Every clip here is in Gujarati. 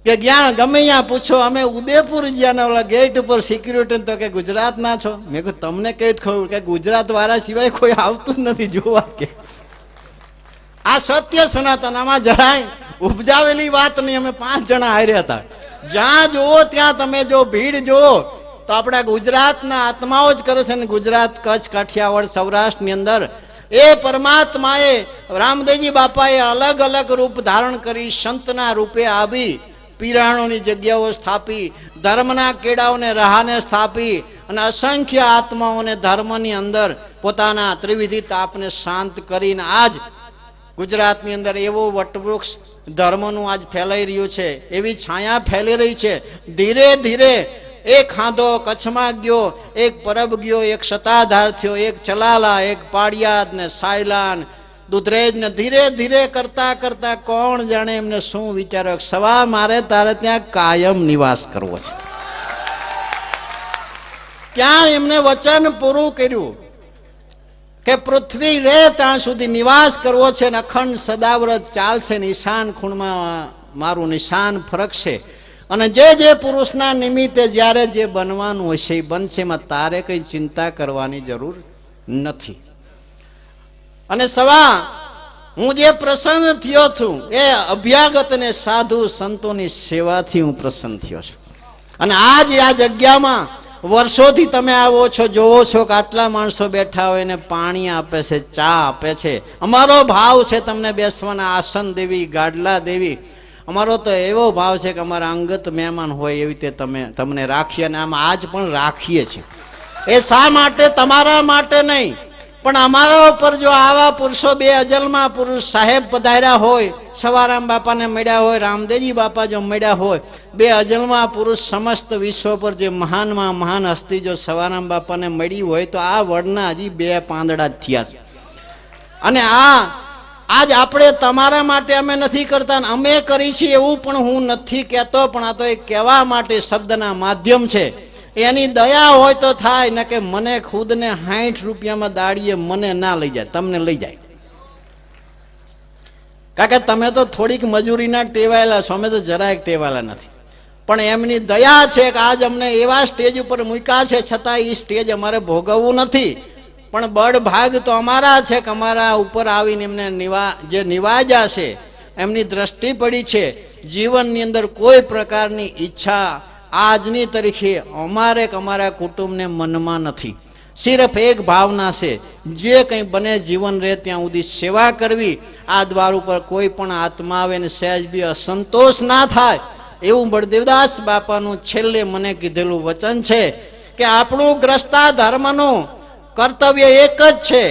કે જ્યાં ગમે ત્યાં પૂછો, અમે ઉદયપુર જ્યાં ઓલા ગેટ ઉપર સિક્યુરિટી, તો કે ગુજરાતના છો. મેં કહ્યું તમને કઈ ખબર કે ગુજરાત વાળા સિવાય કોઈ આવતું જ નથી જોવા. કે આ સત્ય સનાતન, આમાં જરાય ઉપજાવેલી વાત નહીં. અમે 5 જણા હાર્યા હતા. જ્યાં જુઓ ત્યાં તમે જો ભીડ જુઓ તો આપણા ગુજરાતના આત્માઓ જ કરે છે ને. ગુજરાત, કચ્છ, કાઠિયાવાડ, સૌરાષ્ટ્રની અંદર એ પરમાત્માએ, રામદેવજી બાપાએ અલગ અલગ રૂપ ધારણ કરી સંતના રૂપે આવી પીરાણોની જગ્યાઓ સ્થાપી, ધર્મના કેડાઓને રહાને સ્થાપી અને અસંખ્ય આત્માઓને ધર્મની અંદર પોતાના ત્રિવિધિ તાપને શાંત કરીને આજ ગુજરાતની અંદર એવો વટવૃક્ષ ધર્મનું આજ ફેલાઈ રહ્યું છે, એવી છાયા ફેલાઈ રહી છે. ધીરે ધીરે એક હાંધો કચ્છમાં ગયો, એક પરબ ગયો, એક સતાધાર થયો, એક ચલાલા, એક પાડિયાદ ને સાયલાન, દુધરેજ ને ધીરે ધીરે કરતા કરતા કોણ જાણે એમને શું વિચાર્યો, સવા મારે તારે ત્યાં કાયમ નિવાસ કરવો છે. ત્યાં એમને વચન પૂરું કર્યું કે પૃથ્વી રે ત્યાં સુધી નિવાસ કરવો છે ને અખંડ સદાવ્રત ચાલશે. નિશાન ખૂણમાં મારું નિશાન ફરકશે અને જે પુરુષના નિમિત્તે જ્યારે જે બનવાનું હશે એ બનશે. એમાં તારે કઈ ચિંતા કરવાની જરૂર નથી. અને સવા હું જે પ્રસન્ન થયો છું એ અભ્યાગત ને સાધુ સંતોની સેવાથી હું પ્રસન્ન થયો છું. અને આજ આ જગ્યામાં વર્ષોથી તમે આવો છો, જોવો છો કે આટલા માણસો બેઠા હોય ને પાણી આપે છે, ચા આપે છે. અમારો ભાવ છે તમને બેસવાના આસન દેવી, ગાડલા દેવી. અમારો તો એવો ભાવ છે કે અમારા અંગત મહેમાન હોય એવી રીતે તમને રાખીએ અને આમ આજ પણ રાખીએ છીએ. એ શા માટે? તમારા માટે નહીં, પણ અમારા ઉપર જો આવા પુરુષો, 2 અજલમાં પુરુષ સાહેબ પધાર્યા હોય, સવારામ બાપાને મળ્યા હોય, રામદેવજી બાપા જો મળ્યા હોય, 2 અજલમાં પુરુષ સમસ્ત વિશ્વ પર જે મહાનમાં મહાન હસ્તી જો સવારામ બાપાને મળી હોય તો આ વડના હજી 2 પાંદડા જ થયા છે. અને આજ આપણે તમારા માટે અમે નથી કરતા, અમે કરી છીએ એવું પણ હું નથી કહેતો, પણ આ તો એક કહેવા માટે શબ્દના માધ્યમ છે. એની દયા હોય તો થાય, ને કે મને ખુદને 60 રૂપિયામાં દાડીએ મને ના લઈ જાય, તમને લઈ જાય. કારણ કે તમે તો થોડીક મજૂરીના ટેવાયેલા છો, અમે તો જરાય ટેવાયેલા નથી. પણ એમની દયા છે કે આજ અમને એવા સ્ટેજ ઉપર મૂક્યા છે, છતાં એ સ્ટેજ અમારે ભોગવવું નથી. પણ બળ ભાગ તો અમારા છે કે અમારા ઉપર આવીને એમને જે નિવાજ્યા છે, એમની દ્રષ્ટિ પડી છે. જીવનની અંદર કોઈ પ્રકારની ઈચ્છા આજની તારીખે અમારે અમારા કુટુંબને મનમાં નથી. સિર્ફ એક ભાવના છે, જે કંઈ બને જીવન રહે ત્યાં સુધી સેવા કરવી. આ દ્વાર ઉપર કોઈ પણ આત્મા આવે ને સહેજ બી અસંતોષ ના થાય એવું બળદેવદાસ બાપાનું છેલ્લે મને કીધેલું વચન છે કે આપણું ગ્રસ્તા ધર્મનું કર્તવ્ય એક જ છે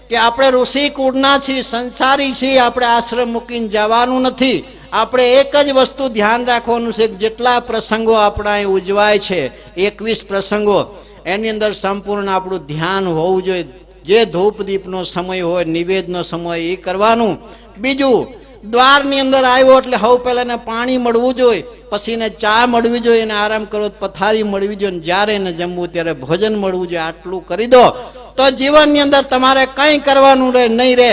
કે આપણે ઋષિ કુળના છીએ, સંસારી છીએ, આપણે આશ્રમ મૂકીને જવાનું નથી. આપણે એક જ વસ્તુ ધ્યાન રાખવાનું છે કે જેટલા પ્રસંગો આપણા અહીં ઉજવાય છે, 21 પ્રસંગો, એની અંદર સંપૂર્ણ આપણું ધ્યાન હોવું જોઈએ. જે ધૂપ દીપનો સમય હોય, નિવેદનો સમય એ કરવાનું. બીજું, દ્વારની અંદર આવ્યો એટલે સૌ પહેલા એને પાણી મળવું જોઈએ, પછી એને ચા મળવી જોઈએ, એને આરામ કરવો પથારી મળવી જોઈએ, જ્યારે એને જમવું ત્યારે ભોજન મળવું જોઈએ. આટલું કરી દો તો જીવનની અંદર તમારે કંઈ કરવાનું રહે નહીં રહે.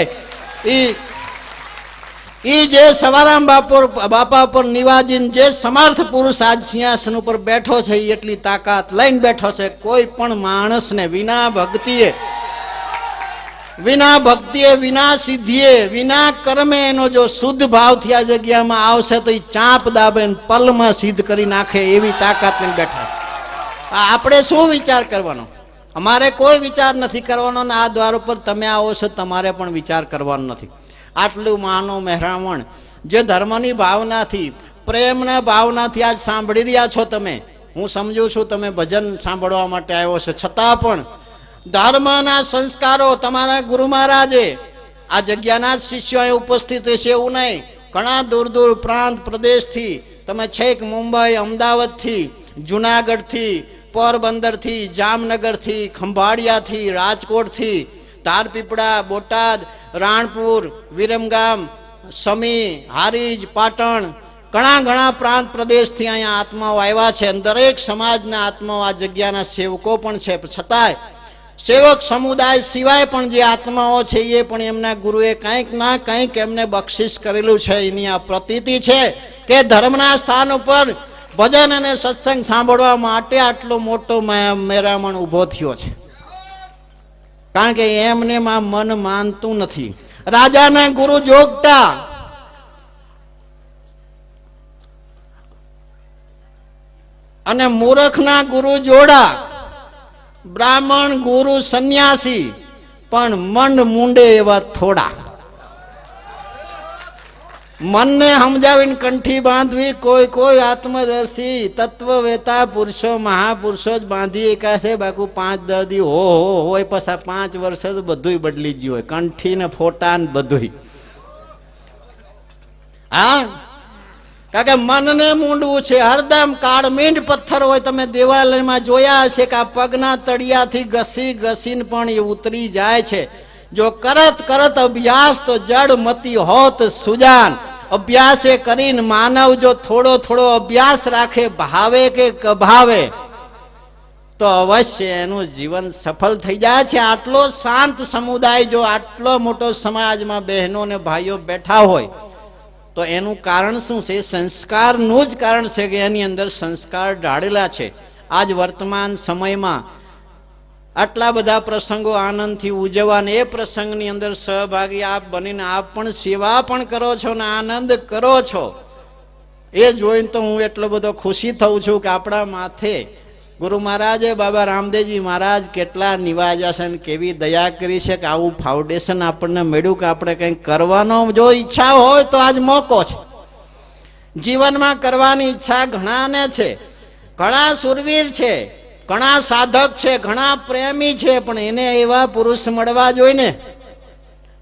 ઈ જે સવારામ બાપા ઉપર નિવાજીને જે સમર્થ પુરુષ આજ સિંહાસન ઉપર બેઠો છે, એટલી તાકાત લઈને બેઠો છે. કોઈ પણ માણસને વિના ભક્તિએ, વિના સિદ્ધિએ, વિના કર્મે એનો જો શુદ્ધ ભાવથી આ જગ્યામાં આવશે તો એ ચાંપ દાબે પલમાં સિદ્ધ કરી નાખે એવી તાકાત લઈને બેઠા. આપણે શું વિચાર કરવાનો? અમારે કોઈ વિચાર નથી કરવાનો, ને આ દ્વાર ઉપર તમે આવો છો તમારે પણ વિચાર કરવાનો નથી. આટલું માનો મહેરામણ જે ધર્મની ભાવનાથી, પ્રેમના ભાવનાથી આજ સાંભળી રહ્યા છો તમે. હું સમજુ છું તમે ભજન સાંભળવા માટે આવ્યો છે, છતાં પણ ધર્મના સંસ્કારો તમારા ગુરુ મહારાજે, આ જગ્યાના જ શિષ્યો અહીં ઉપસ્થિત છે એવું નહીં, ઘણા દૂર દૂર પ્રાંત પ્રદેશથી તમે છેક મુંબઈ, અમદાવાદથી, જુનાગઢથી, પોરબંદરથી, જામનગરથી, ખંભાળિયાથી, રાજકોટથી, ધારપીપળા, બોટાદ, રાણપુર, વિરમગામ, સમી, હારીજ, પાટણ, ઘણા પ્રાંત પ્રદેશથી અહીંયા આત્માઓ આવ્યા છે. દરેક સમાજના આત્માઓ આ જગ્યાના સેવકો પણ છે. છતાંય સેવક સમુદાય સિવાય પણ જે આત્માઓ છે એ પણ એમના ગુરુએ કંઈક ના કંઈક એમને બક્ષિસ કરેલું છે. એની આ પ્રતીતિ છે કે ધર્મના સ્થાન ઉપર ભજન અને સત્સંગ સાંભળવા માટે આટલો મોટો મેરામણ ઊભો થયો છે. કારણ કે એમને મન માનતું નથી. રાજાના ગુરુ જોગટા, અને મૂર્ખના ગુરુ જોડા, બ્રાહ્મણ ગુરુ સંન્યાસી, પણ મંડ મુંડે એવા થોડા. મનને સમજાવીને કંઠી બાંધવી કોઈ કોઈ આત્મદર્શી તત્વવેતા પુરુષો મહાપુરુષો જ બાંધી એકાશે. બાકી 5-10 દી હોય પાછા 5 વર્ષ તો બધું બદલી ગયું હોય, કંઠી ને ફોટા ને બધું. હા, કારણ કે મનને મૂંડવું છે. હરદમ કાળમીંડ પથ્થર હોય, તમે દેવાલયમાં જોયા હશે કે આ પગના તળિયાથી ઘસી ઘસીને પણ એ ઉતરી જાય છે. જો કરત કરત અભ્યાસ તો જડ મતી હોત સુજાન. અભ્યાસે કરીને માનવ જો થોડો થોડો અભ્યાસ રાખે, ભાવે કે કભાવે, તો અવશ્ય એનું જીવન સફળ થઈ જાય છે. આટલો શાંત સમુદાય, જો આટલો મોટો સમાજમાં બહેનો ને ભાઈઓ બેઠા હોય તો એનું કારણ શું છે? સંસ્કારનું જ કારણ છે કે એની અંદર સંસ્કાર ઢાળેલા છે. આજ વર્તમાન સમયમાં આટલા બધા પ્રસંગો આનંદથી ઉજવવા, એ પ્રસંગની અંદર સહભાગી આપ બનીને આપ પણ સેવા પણ કરો છો ને આનંદ કરો છો. એ જોઈને તો હું એટલો બધો ખુશી થઉં છું કે આપણા માથે ગુરુ મહારાજે, બાબા રામદેવજી મહારાજ કેટલા નિવાજ્યા છે ને કેવી દયા કરી છે કે આવું ફાઉન્ડેશન આપણને મળ્યું કે આપણે કંઈક કરવાનો જો ઈચ્છા હોય તો આજ મોકો છે. જીવનમાં કરવાની ઈચ્છા ઘણાને છે, ઘણા સુરવીર છે, ઘણા સાધક છે, ઘણા પ્રેમી છે, પણ એને એવા પુરુષ મળવા જોઈએ ને.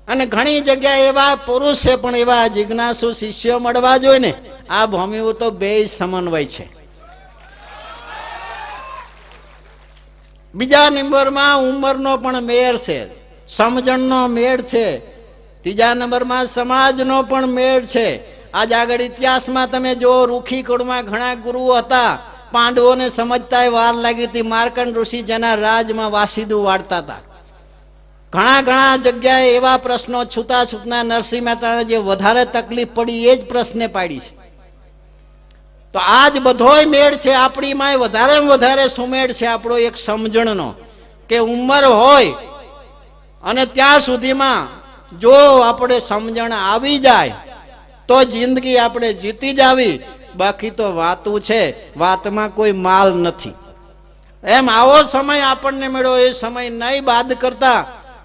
અને ઘણી જગ્યાએ એવા પુરુષ છે પણ એવા જિજ્ઞાસુ શિષ્યો મળવા જોઈએ ને. આ ભૂમિ તો બે સમન્વય છે. બીજા નંબરમાં ઉંમરનો પણ મેળ છે, સમજણનો મેળ છે. ત્રીજા નંબરમાં સમાજનો પણ મેળ છે. આજ આગળ ઇતિહાસમાં તમે જો રૂખી કુળમાં ઘણા ગુરુઓ હતા, પાંડવોને સમજતા વાર લાગી હતી. માર્કંડ ઋષિ જેના રાજમાં વાસીદું વાળતા હતા. ઘણા ઘણા જગ્યાએ એવા પ્રશ્નો છૂતા છૂટના નરસિંહ મહેતાને જે વધારે તકલીફ પડી એ જ પ્રશ્ને પાડી છે. તો આજ બધોય મેળ છે. આપણીમાં વધારે સુમેળ છે આપણો એક સમજણનો, કે ઉંમર હોય અને ત્યાં સુધીમાં જો આપણે સમજણ આવી જાય તો જિંદગી આપણે જીતી જાવી. બાકી તો વાતું છે, વાતમાં કોઈ માલ નથી. એમ આવો સમય આપણને મળ્યો, એ સમય નહીં બાદ કરતા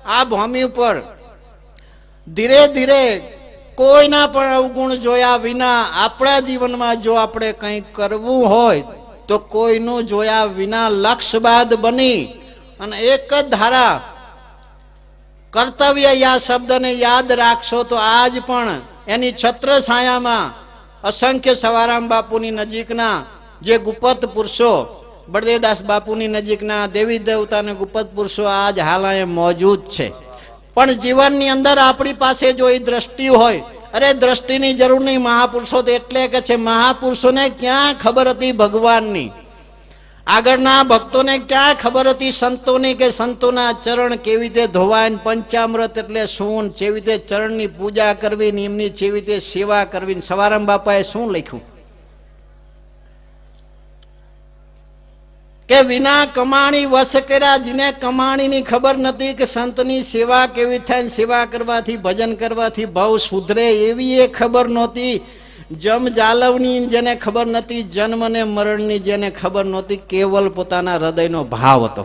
આ ભૂમિ ઉપર ધીરે ધીરે કોઈના પણ અવગુણ જોયા વિના આપણા જીવનમાં જો આપણે કંઈક કરવું હોય તો કોઈનું જોયા વિના લક્ષ્યબાદ બની અને એક જ ધારા કર્તવ્ય યા શબ્દને યાદ રાખશો તો આજ પણ એની છત્ર છાયામાં અસંખ્ય સવારામ બાપુની નજીકના જે ગુપ્ત પુરુષો, બળદેવદાસ બાપુની નજીકના દેવી દેવતાને ગુપ્ત પુરુષો આજ હાલ મોજૂદ છે. પણ જીવનની અંદર આપણી પાસે જો એ દ્રષ્ટિ હોય, અરે દ્રષ્ટિની જરૂર નહીં. મહાપુરુષો તો એટલે કે છે, મહાપુરુષોને ક્યાં ખબર હતી ભગવાનની, આગળના ભક્તોને ક્યાં ખબર હતી સંતોની, કે સંતોના ચરણ કેવી રીતે ધોવાય, પંચામૃત એટલે શું, કેવી રીતે ચરણની પૂજા કરવી, એમની કેવી રીતે સેવા કરવી. સવારામ બાપાએ શું લખ્યું કે વિના કમાણી વશ કર્યા. જેને કમાણીની ખબર નથી કે સંતની સેવા કેવી થાય, સેવા કરવાથી ભજન કરવાથી ભાવ સુધરે, એવી એ ખબર નહોતી. જમ જાલવની જેને ખબર નથી, જન્મ ને મરણની જેને ખબર નહોતી, કેવલ પોતાના હૃદયનો ભાવ હતો.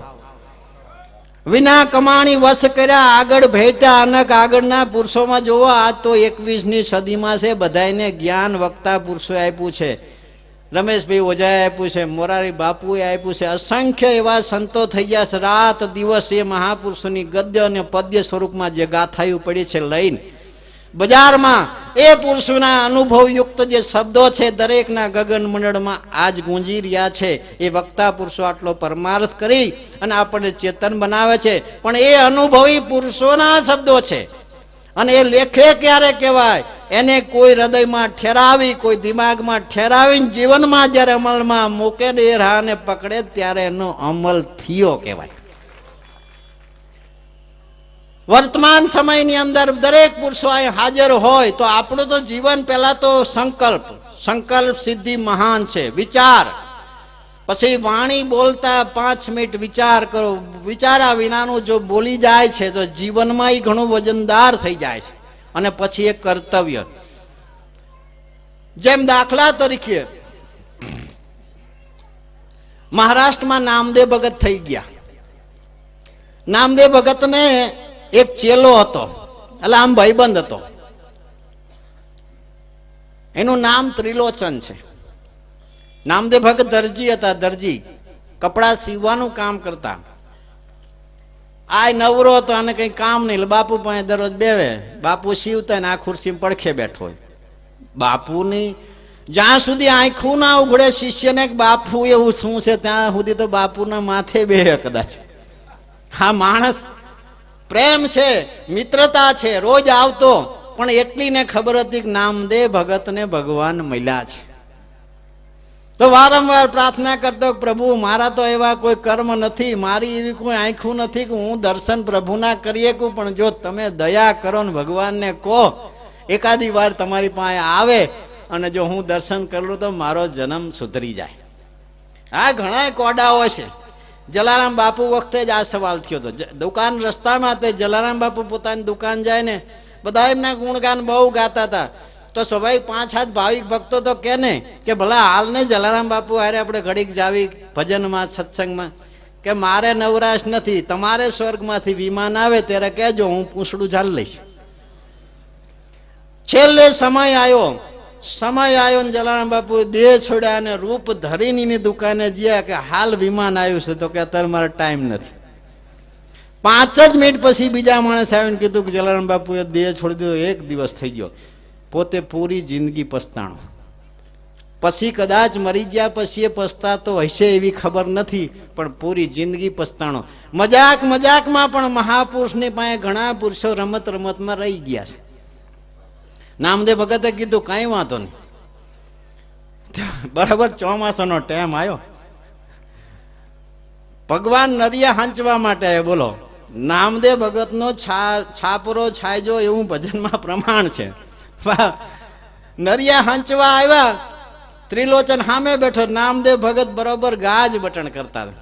વિના કમાણી વશ કર્યા, આગળ ભેટા અનક. આગળના પુરુષોમાં જોવો, આ તો 21મી સદીમાં છે, બધાને જ્ઞાન વક્તા પુરુષો આપ્યું છે. રમેશભાઈ ઓઝાએ આપ્યું છે, મોરારી બાપુએ આપ્યું છે, અસંખ્ય એવા સંતો થઈ ગયા છે. રાત દિવસ એ મહાપુરુષોની ગદ્ય અને પદ્ય સ્વરૂપમાં જે ગાથાયું પડી છે લઈને બજારમાં, એ પુરુષોના અનુભવયુક્ત જે શબ્દો છે દરેકના ગગન મંડળમાં આજ ગુંજી રહ્યા છે. એ વક્તા પુરુષો આટલો પરમાર્થ કરી અને આપણને ચેતન બનાવે છે. પણ એ અનુભવી પુરુષોના શબ્દો છે. અને એ લેખે ક્યારે કહેવાય, એને કોઈ હૃદયમાં ઠેરાવી, કોઈ દિમાગમાં ઠેરાવીને જીવનમાં જ્યારે અમલમાં મૂકે ને એ રાહને પકડે ત્યારે એનો અમલ થયો કહેવાય. વર્તમાન સમયની અંદર દરેક પુરુષો અહીં હાજર હોય તો આપણું તો જીવન પહેલા તો સંકલ્પ, સંકલ્પ સિદ્ધિ મહાન છે. વિચાર, પછી વાણી બોલતા 5 મિનિટ વિચાર કરો. વિચારા વિનાનું જો બોલી જાય છે તો જીવનમાં એ ઘણું વજનદાર થઈ જાય છે. અને પછી એક કર્તવ્ય, જેમ દાખલા તરીકે મહારાષ્ટ્રમાં નામદેવ ભગત થઈ ગયા. નામદેવ ભગતને એક ચેલો હતો, એટલે આમ ભાઈબંધ હતો. એનું નામ ત્રિલોચન છે. નામદેવ ભગત દરજી હતા, દરજી, કપડા સીવવાનું કામ કરતા. આ નવરો હતો અને કઈ કામ નહીં, બાપુ પાસે દરરોજ બેવે. બાપુ સીવતા ને આ ખુરશી પડખે બેઠો હોય. બાપુની જ્યાં સુધી આંખું ના ઉઘડે શિષ્યને બાપુ એવું શું છે ત્યાં સુધી તો બાપુના માથે બે કદાચ. હા, માણસ પ્રેમ છે, મિત્રતા છે, રોજ આવતો. પણ એટલી ને ખબર હતી કે નામદેવ ભગતને ભગવાન મળ્યા છે. તો વારંવાર પ્રાર્થના કરતો, પ્રભુ મારા તો એવા કોઈ કર્મ નથી, મારી એવી કોઈ આંખું નથી કે હું દર્શન પ્રભુના કરી શકું, પણ જો તમે દયા કરો ને ભગવાનને કહો એકાદી વાર તમારી પાસે આવે અને જો હું દર્શન કરું તો મારો જન્મ સુધરી જાય. આ ઘણા કોડાઓ છે. જલારામ બાપુ વખતે જ આ સવાલ થયો હતો. દુકાન રસ્તામાં તે જલારામ બાપુ પોતાની દુકાન જાય ને બધા એમના ગુણગાન બહુ ગાતા હતા. તો સ્વાભાવિક 5-7 ભાવિક ભક્તો તો કે ને કે ભલા હાલ ને જલારામ બાપુ હારે આપણે ઘડીક જાવી ભજનમાં, સત્સંગમાં, કે મારે નવરાશ નથી, તમારે સ્વર્ગમાંથી વિમાન આવે ત્યારે કહેજો, હું પૂંછડું ઝાલ લઈશ. છેલ્લે સમય આવ્યો ને જલારામ બાપુ દેહ છોડ્યા અને રૂપ ધરીની દુકાને ગયા કે હાલ વિમાન આવ્યું છે. તો કે અત્યારે મારો ટાઈમ નથી. 5 જ મિનિટ પછી બીજા માણસ આવીને કીધું કે જલારામ બાપુએ દેહ છોડી દીધો, 1 દિવસ થઈ ગયો. પોતે પૂરી જિંદગી પસ્તાણો. પછી કદાચ મરી ગયા પછી એ પસ્તાતો હશે એવી ખબર નથી, પણ પૂરી જિંદગી પસ્તાણો. મજાકમાં પણ મહાપુરુષની પાસે ઘણા પુરુષો રમત રમતમાં રહી ગયા છે. નામદેવ ભગતે કીધું કઈ વાંધો નહીં. બરાબર ચોમાસાનો ટાઈમ આવ્યો, ભગવાન નરિયા હાંચવા માટે આવ્યો. બોલો, નામદેવ ભગતનો છાપરો છાયજો એવું ભજનમાં પ્રમાણ છે. નરિયા હાંચવા આવ્યા, ત્રિલોચન સામે બેઠો. નામદેવ ભગત બરોબર ગાજ બટન કરતા.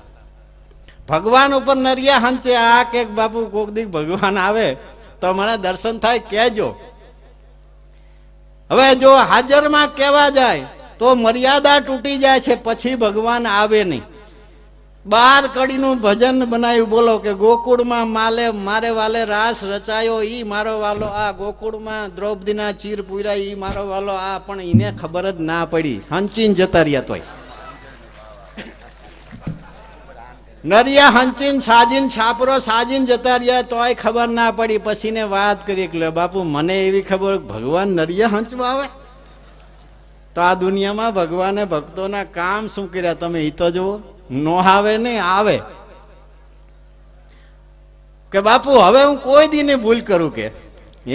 ભગવાન ઉપર નરિયા હાંચે. આ કે બાપુ કોક દી ભગવાન આવે તો મને દર્શન થાય કહેજો. હવે જો હાજરમાં કહેવા જાય તો મર્યાદા તૂટી જાય છે, પછી ભગવાન આવે નહીં. 12 કડીનું ભજન બનાવ્યું. બોલો કે ગોકુળમાં મારે વાલે રાસ રચાયો, ઈ મારો વાલો આ. ગોકુળમાં દ્રૌપદીના ચીર પૂર્યા, ઈ મારો વાલો આ. પણ એને ખબર જ ના પડી, હંચીને જતા રહ્યા. તોય નરિયા હંચીને સાજીને છાપરો સાજીને જતા રહ્યા, તોય ખબર ના પડી. પછી ને વાત કરી કે બાપુ મને એવી ખબર ભગવાન નરિયા હંચવા આવે. તો આ દુનિયામાં ભગવાને ભક્તોના કામ શું કર્યા તમે ઈ તો જુઓ. નો આવે નહીં, આવે કે બાપુ હવે હું કોઈ દી ને ભૂલ કરું કે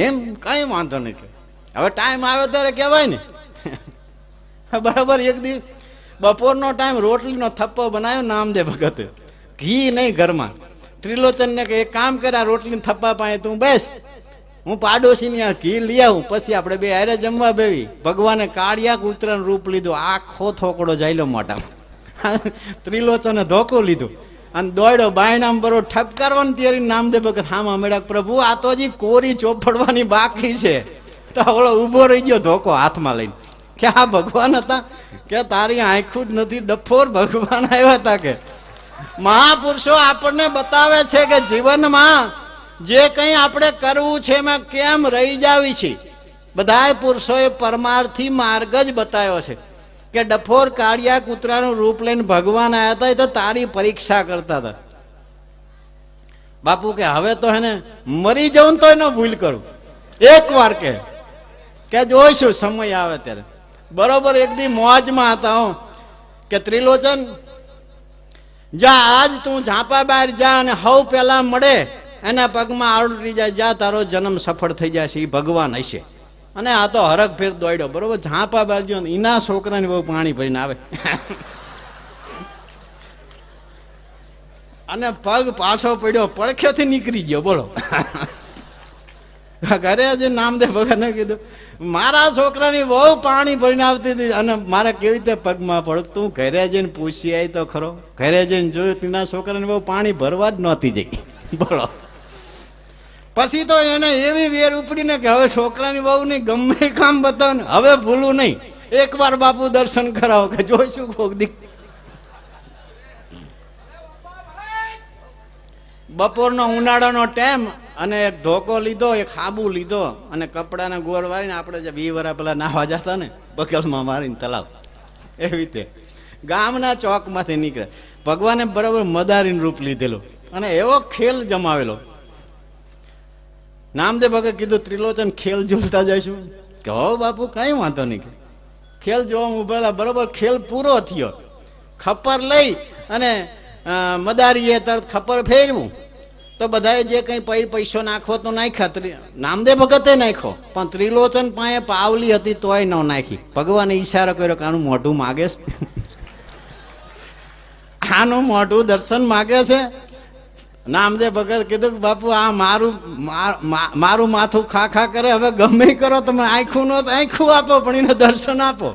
એમ કઈ વાંધો નહીં, હવે ટાઈમ આવે ત્યારે કહેવાય ને. બરાબર એક દી બપોરનો ટાઈમ, રોટલીનો થપ્પો બનાવ્યો નામદેવ ભગતે, ઘી નહીં ઘરમાં. ત્રિલોચન ને કે એક કામ કર્યા, રોટલી થપ્પા પાસે તું બેસ, હું પાડોશી ઘી લઈ આવું, પછી આપણે બે હારે જમવા બેવી. ભગવાને કાળિયા કૂતરાનું રૂપ લીધું, આખો થોકડો જાયલો મોઢામાં. ત્રિલોચને ધોકો લીધું અને દોડ્યો બાયણામાં બરો ઠપકારવાની તૈયારી. નામદેવ ભગત હામા મળ્યા, પ્રભુ આ તો હજી કોરી ચોપડવાની બાકી છે. તો ઓલો ઉભો રહી ગયો ધોકો હાથમાં લઈને, કે આ ભગવાન હતા કે તારી આંખું જ નથી, ડફોર ભગવાન આવ્યા હતા. કે મહાપુરુષો આપણને બતાવે છે કે જીવનમાં જે કંઈ આપણે કરવું છે એમાં કેમ રહી જાવી છે. બધાય પુરુષોએ પરમાર્થી માર્ગ જ બતાવ્યો છે. કે ડફોર કાળિયા કૂતરાનું રૂપ લઈને ભગવાન આવ્યા હતા, એ તો તારી પરીક્ષા કરતા હતા. બાપુ કે હવે તો હેને મરી જવું તો એનો ભૂલ કરું. એક વાર કે જોઈશું સમય આવે ત્યારે. બરોબર એક દી મોજમાં હતા હું કે ત્રિલોચન જા આજ તું ઝાંપા બહાર જા અને હવ પેલા મળે એના પગમાં આળુટી જાય, જા તારો જન્મ સફળ થઈ જશે, એ ભગવાન હશે. અને આ તો હરખ ફેર દોડ્યો. બરોબર ઝાંપા બહાર ગયો, એના છોકરાને બહુ પાણી ભરીને આવે અને પગ પાછો પડ્યો, પડખેથી નીકળી ગયો. બોલો ઘરે જ નામદેવ ભગતને કીધું મારા છોકરાની બહુ પાણી ભરીને આવતી હતી અને મારે કેવી રીતે પગમાં પડ, તું ઘરે જઈને પૂછી આવી તો ખરો. ઘરે જઈને જોયું તેના છોકરાને બહુ પાણી ભરવા જ નહોતી જઈ. બોલો. પછી તો એને એવી વેર ઉપડીને કે હવે છોકરાની બહુ નહીં ગમે કામ બતાવો ને હવે ભૂલું નહીં, એકવાર બાપુ દર્શન કરાવો કે જોઈશું કોક દી. બપોરનો ઉનાળાનો ટાઈમ અને એક ધોકો લીધો, એક હાબુ લીધો અને કપડાના ગોળ વાળીને આપણે જે 20 વર્ષ પેલા નાહવા જતા ને બગલમાં મારીને તલાવ, એવી રીતે ગામના ચોકમાંથી નીકળે. ભગવાને બરાબર મદારીનું રૂપ લીધેલું અને એવો ખેલ જમાવેલો. નામદેવ ભગત કીધું ત્રિલોચન ખેલ જોતા જઈશું કે હો બાપુ કઈ વાંધો નહીં. ખેલ જોવા ઉભેલા, બરોબર ખેલ પૂરો થયો. ખપર લઈ અને મદારીએ તરત ખપર ફેરવું તો બધાએ જે કંઈ પૈસો નાખવો તો નાખ્યા. નામદેવ ભગતે નાખ્યો પણ ત્રિલોચન પાસે પાવલી હતી તોય ન નાખી. ભગવાને ઈશારો કર્યો કે આનું મોઢું માગે છે, આનું મોઢું દર્શન માગે છે. નામદેવ ભગત કીધું કે બાપુ આ મારું માથું ખા ખા કરે, હવે ગમે કરો તમે આંખું નો આંખું આપો પણ એને દર્શન આપો.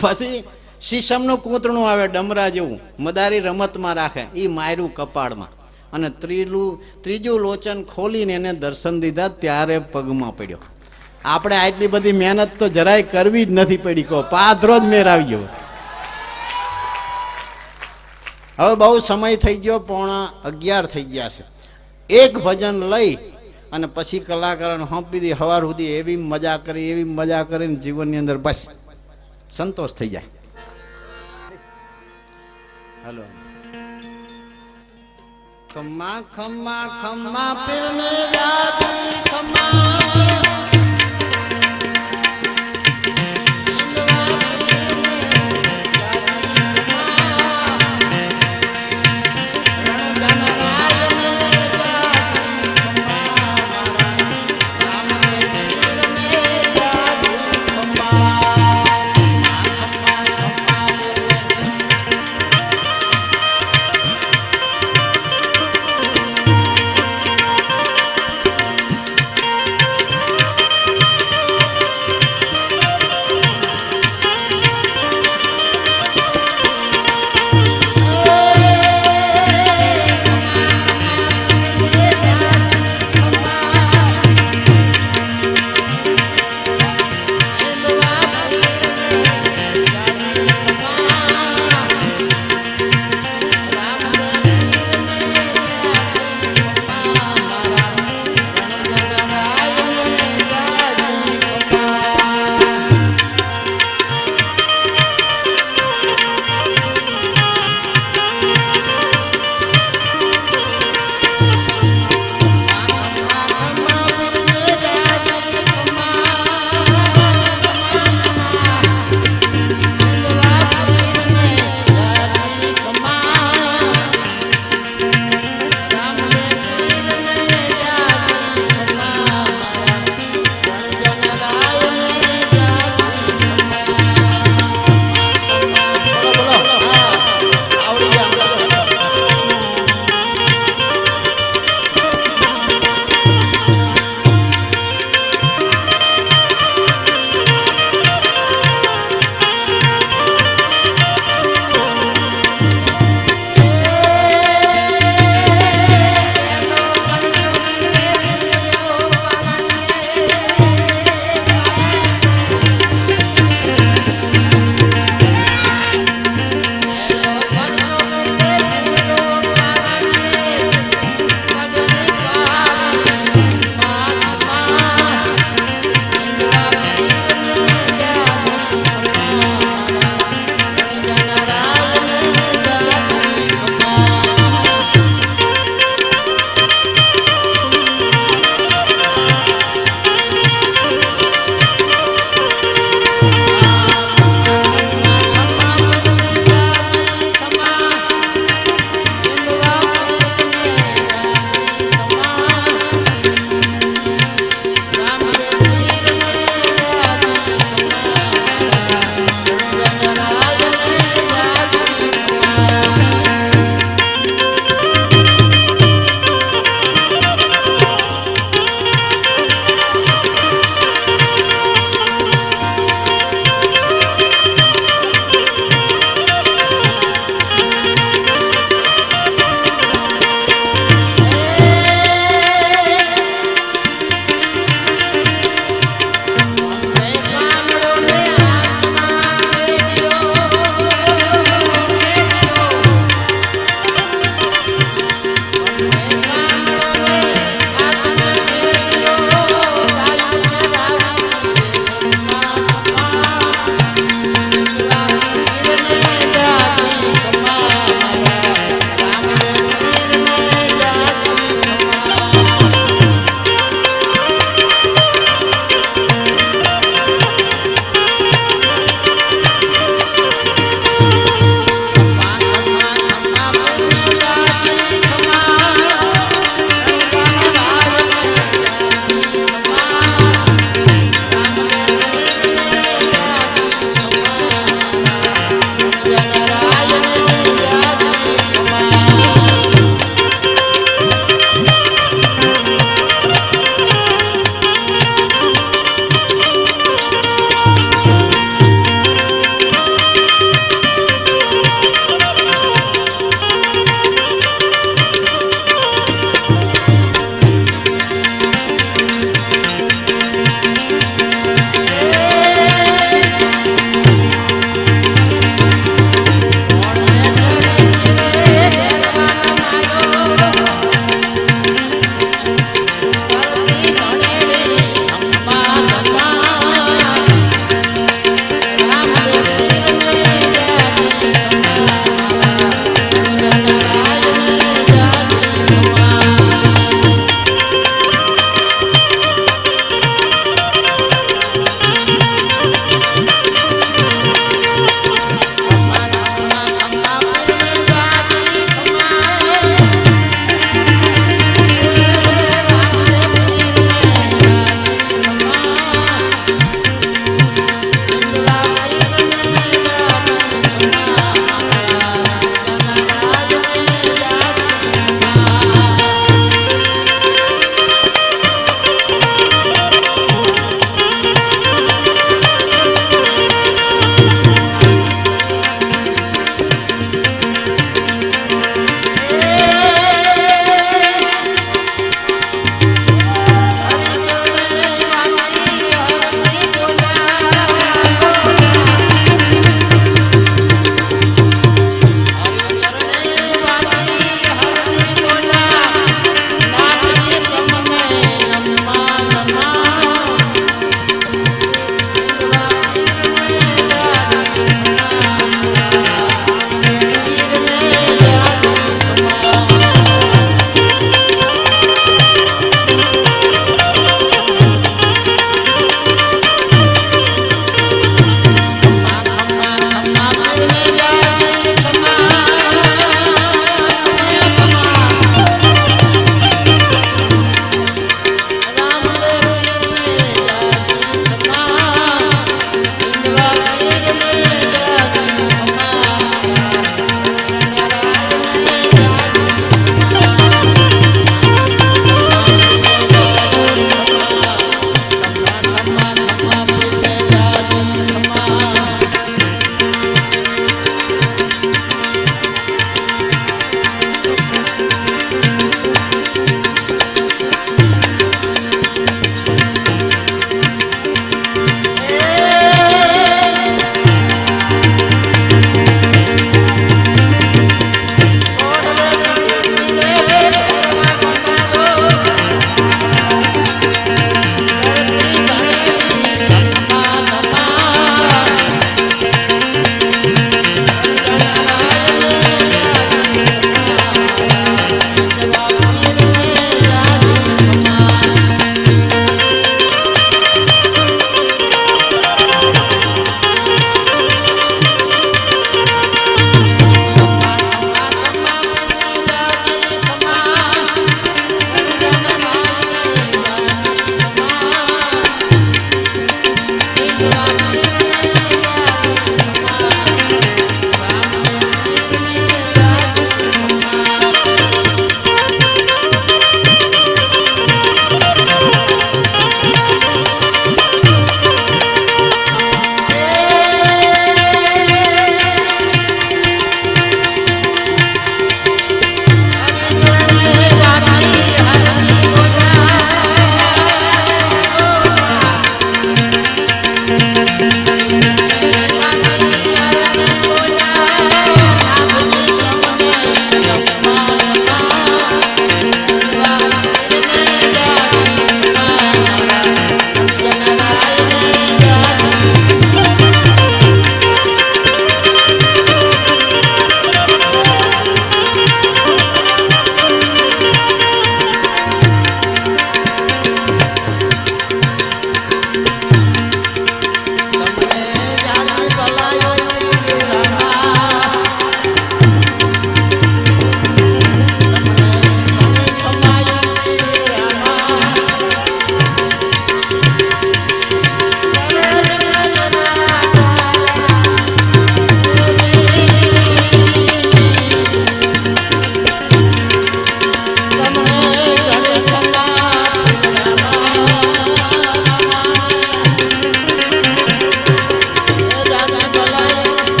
પછી શીશમનું કૂતરણું આવે ડમરા જેવું, મદારી રમતમાં રાખે, એ માર્યું કપાળમાં અને ત્રીજું લોચન ખોલીને એને દર્શન દીધા ત્યારે પગમાં પડ્યો. આપણે આટલી બધી મહેનત તો જરાય કરવી જ નથી પડી, કહો પાધરો જ મેર આવી ગયો. હવે બહુ સમય થઈ ગયો, 11:15 થઈ ગયા છે. એક ભજન લઈ અને પછી કલાકારોને સોંપી દી. સવાર સુધી એવી મજા કરીને જીવનની અંદર બસ સંતોષ થઈ જાય. હલો. ખમ્મા ખમ્મા ખમ્મા પીરને જાતી ખમ્મા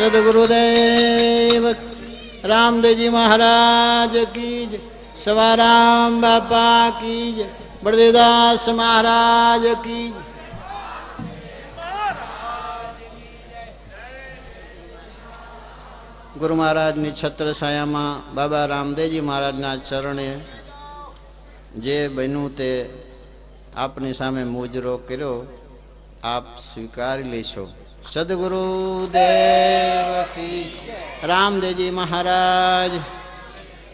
सदगुरुदेव रामदेवजी महाराज की जय, सवाराम बापा की जय, बड़देवदास महाराज की जय। गुरु महाराजની છત્ર છાયામાં બાબા રામદેવજી મહારાજના ચરણે જે બન્યું તે આપની સામે મુજરો કર્યો, આપ સ્વીકારી લેશો। સદગુરુદેવ કી રામદેવજી મહારાજ,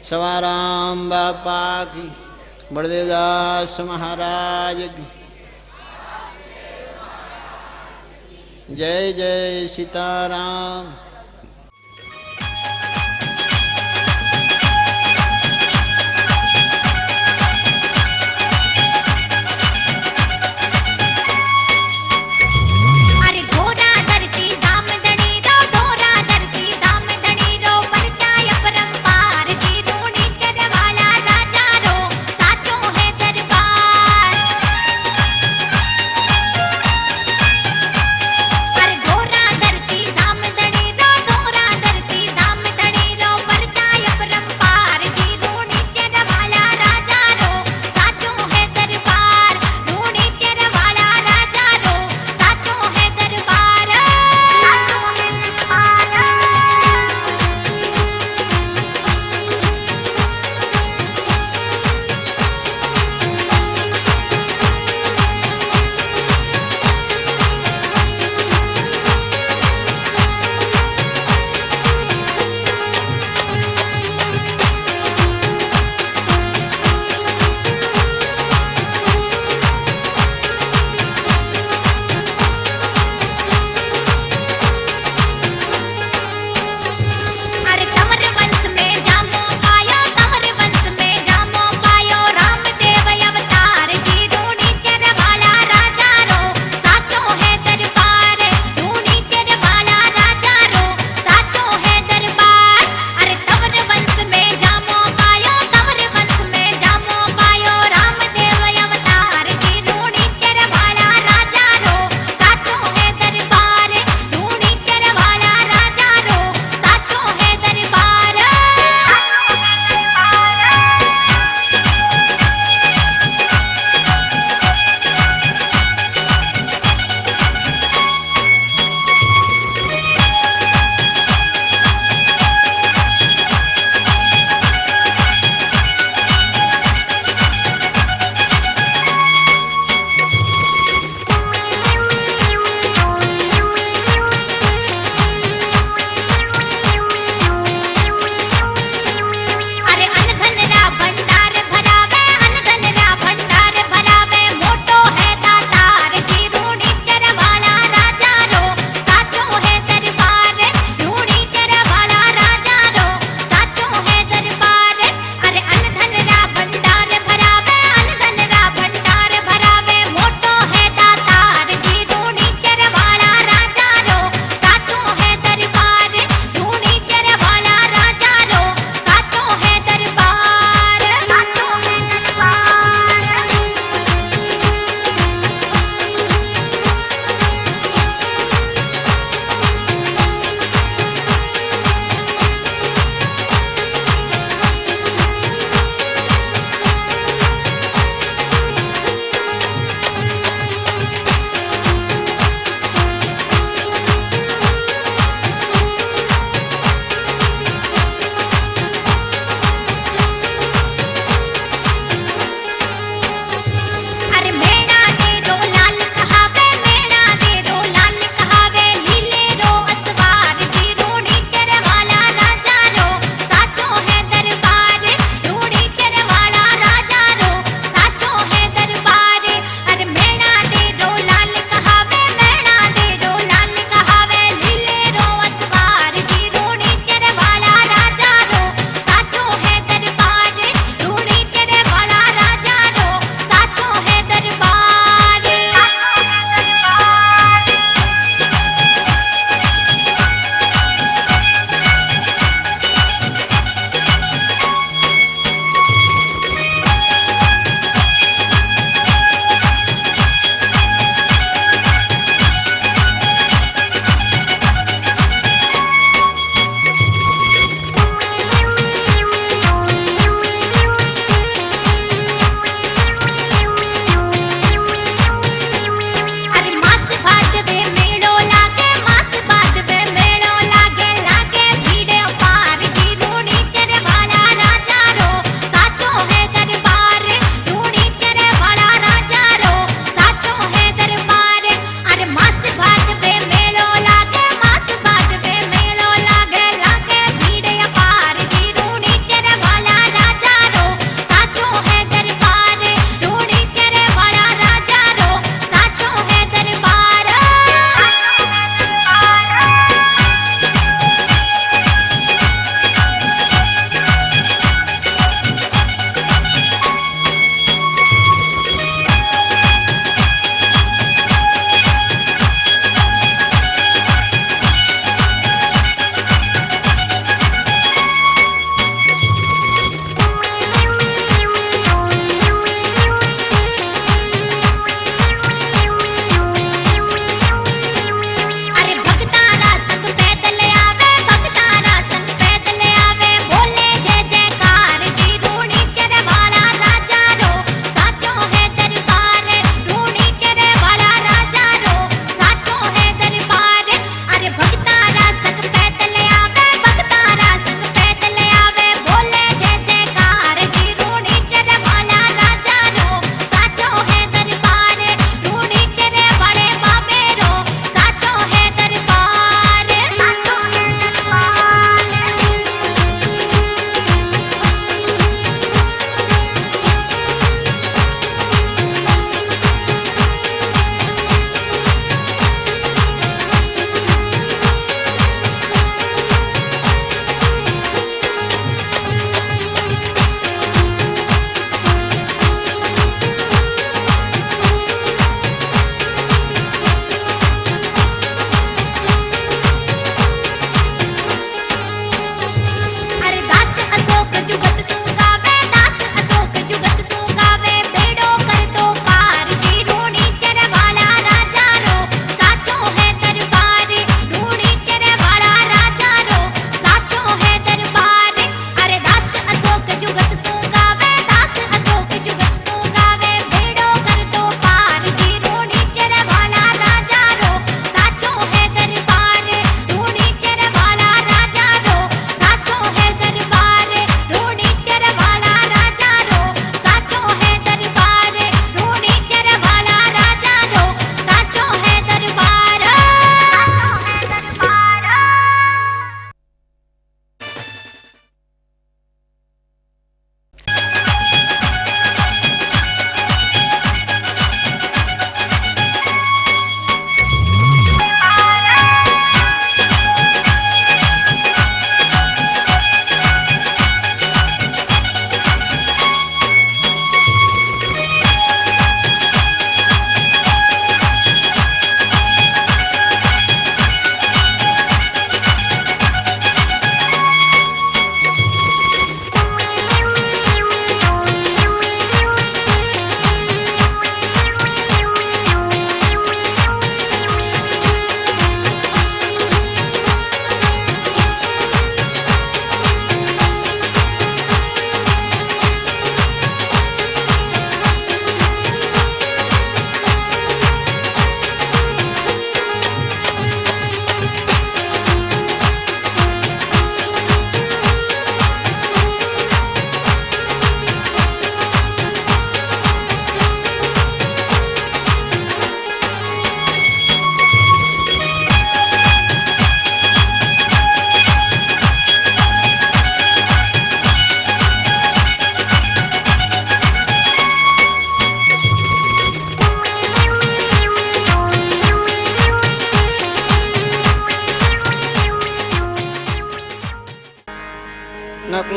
સવારામ બાપા કી, બળદેવદાસ મહારાજ કી જય જય સીતારામ। ધરતી ધામ ધણી રો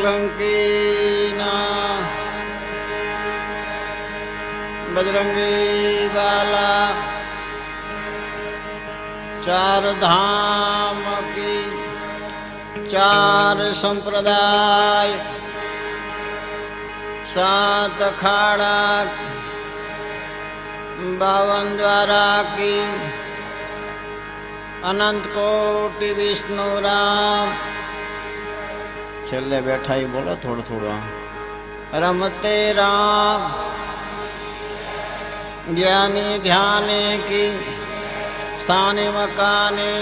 સોલંકીના બજરંગી વાલા ચાર ધામ કી ચાર સંપ્રદાય सात अखाड़ा 52 द्वारा की अनंत कोटि विष्णु राम छेल्ले बैठा ही बोलो थोड़ा थोड़ा रमते राम ज्ञानी ध्याने की स्थाने मकाने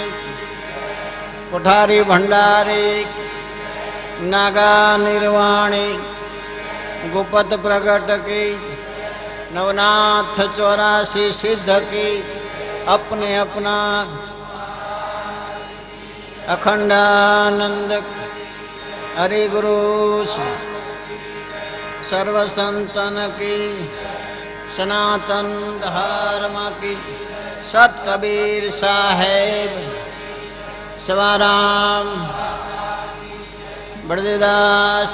कोठारी भंडारी नागा निर्वाणी गुपत प्रगट की नवनाथ 84 सिद्ध की अपने अपना अखंडानंद हरि गुरु सर्व संतन की सनातन धर्म की सत कबीर साहेब सवाराम बड़देदास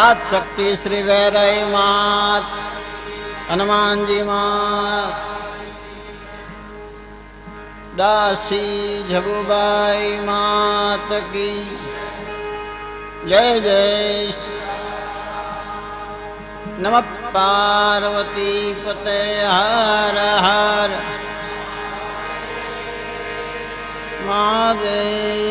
आद शक्ति श्री वैराई मात हनुमान जी मात दासी झगुबाई मात की जय जय नमः पार्वती पते हर हर महादेव।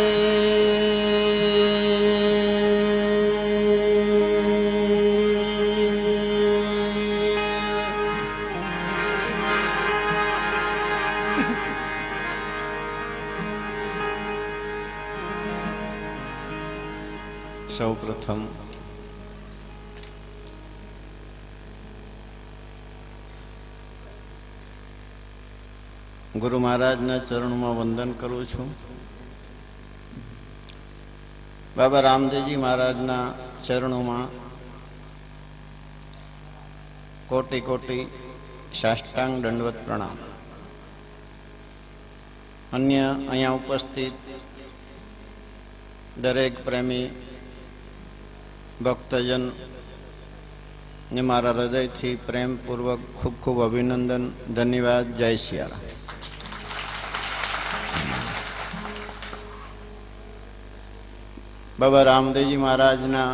સૌ પ્રથમ ગુરુ મહારાજના ચરણોમાં વંદન કરું છું. બાબા રામદેવજી મહારાજના ચરણોમાં કોટી કોટી સાષ્ટાંગ દંડવત પ્રણામ. અન્ય અહીંયા ઉપસ્થિત દરેક પ્રેમી ભક્તજન ને મારા હૃદયથી પ્રેમપૂર્વક ખૂબ ખૂબ અભિનંદન, ધન્યવાદ. જય સિયારામ. બાબા રામદેવજી મહારાજના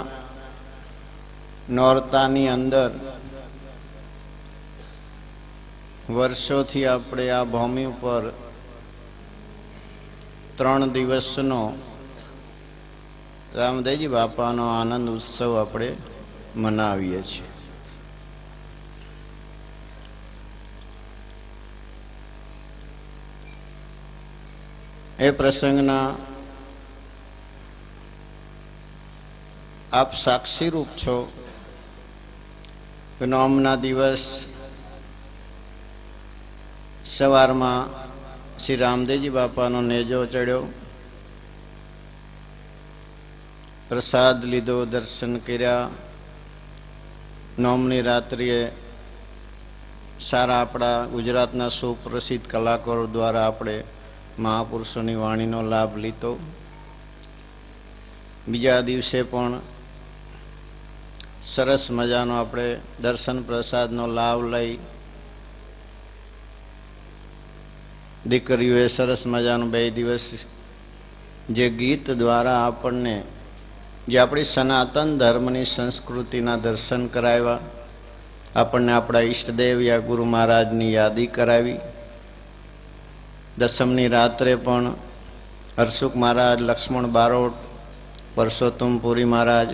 નોરતાની અંદર વર્ષોથી આપણે આ ભૂમિ ઉપર 3 દિવસનો રામદેવજી બાપાનો આનંદ ઉત્સવ આપણે મનાવીએ છીએ. એ પ્રસંગના આપ સાક્ષી રૂપ છો. નોમના દિવસ સવારમાં શ્રી રામદેવજી બાપાનો નેજો ચડ્યો, પ્રસાદ લીધો, દર્શન કર્યા. નોમની રાત્રિએ સારા આપણા ગુજરાતના સુપ્રસિદ્ધ કલાકારો દ્વારા આપણે મહાપુરુષોની વાણીનો લાભ લીધો. બીજા દિવસે પણ સરસ મજાનો આપણે દર્શન પ્રસાદનો લાભ લઈ દીકરીઓએ સરસ મજાનું 2 દિવસ જે ગીત દ્વારા આપણને જે આપણી સનાતન ધર્મની સંસ્કૃતિના દર્શન કરાવ્યા, આપણને આપણા ઈષ્ટદેવ યા ગુરુ મહારાજની યાદી કરાવી. દસમની રાત્રે પણ હરસુખ મહારાજ, લક્ષ્મણ બારોટ, પરસોત્તમ પુરી મહારાજ,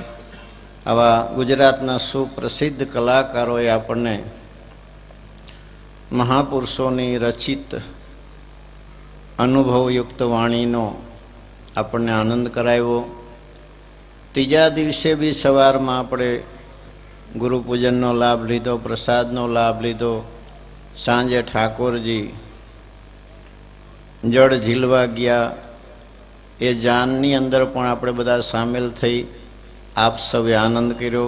આવા ગુજરાતના સુપ્રસિદ્ધ કલાકારોએ આપણને મહાપુરુષોની રચિત અનુભવયુક્ત વાણીનો આપણને આનંદ કરાવ્યો. ત્રીજા દિવસે બી સવારમાં આપણે ગુરુ પૂજનનો લાભ લીધો, પ્રસાદનો લાભ લીધો. સાંજે ઠાકોરજી જળ ઝીલવા ગયા, એ જાનની અંદર પણ આપણે બધા સામેલ થઈ આપ સૌએ આનંદ કર્યો.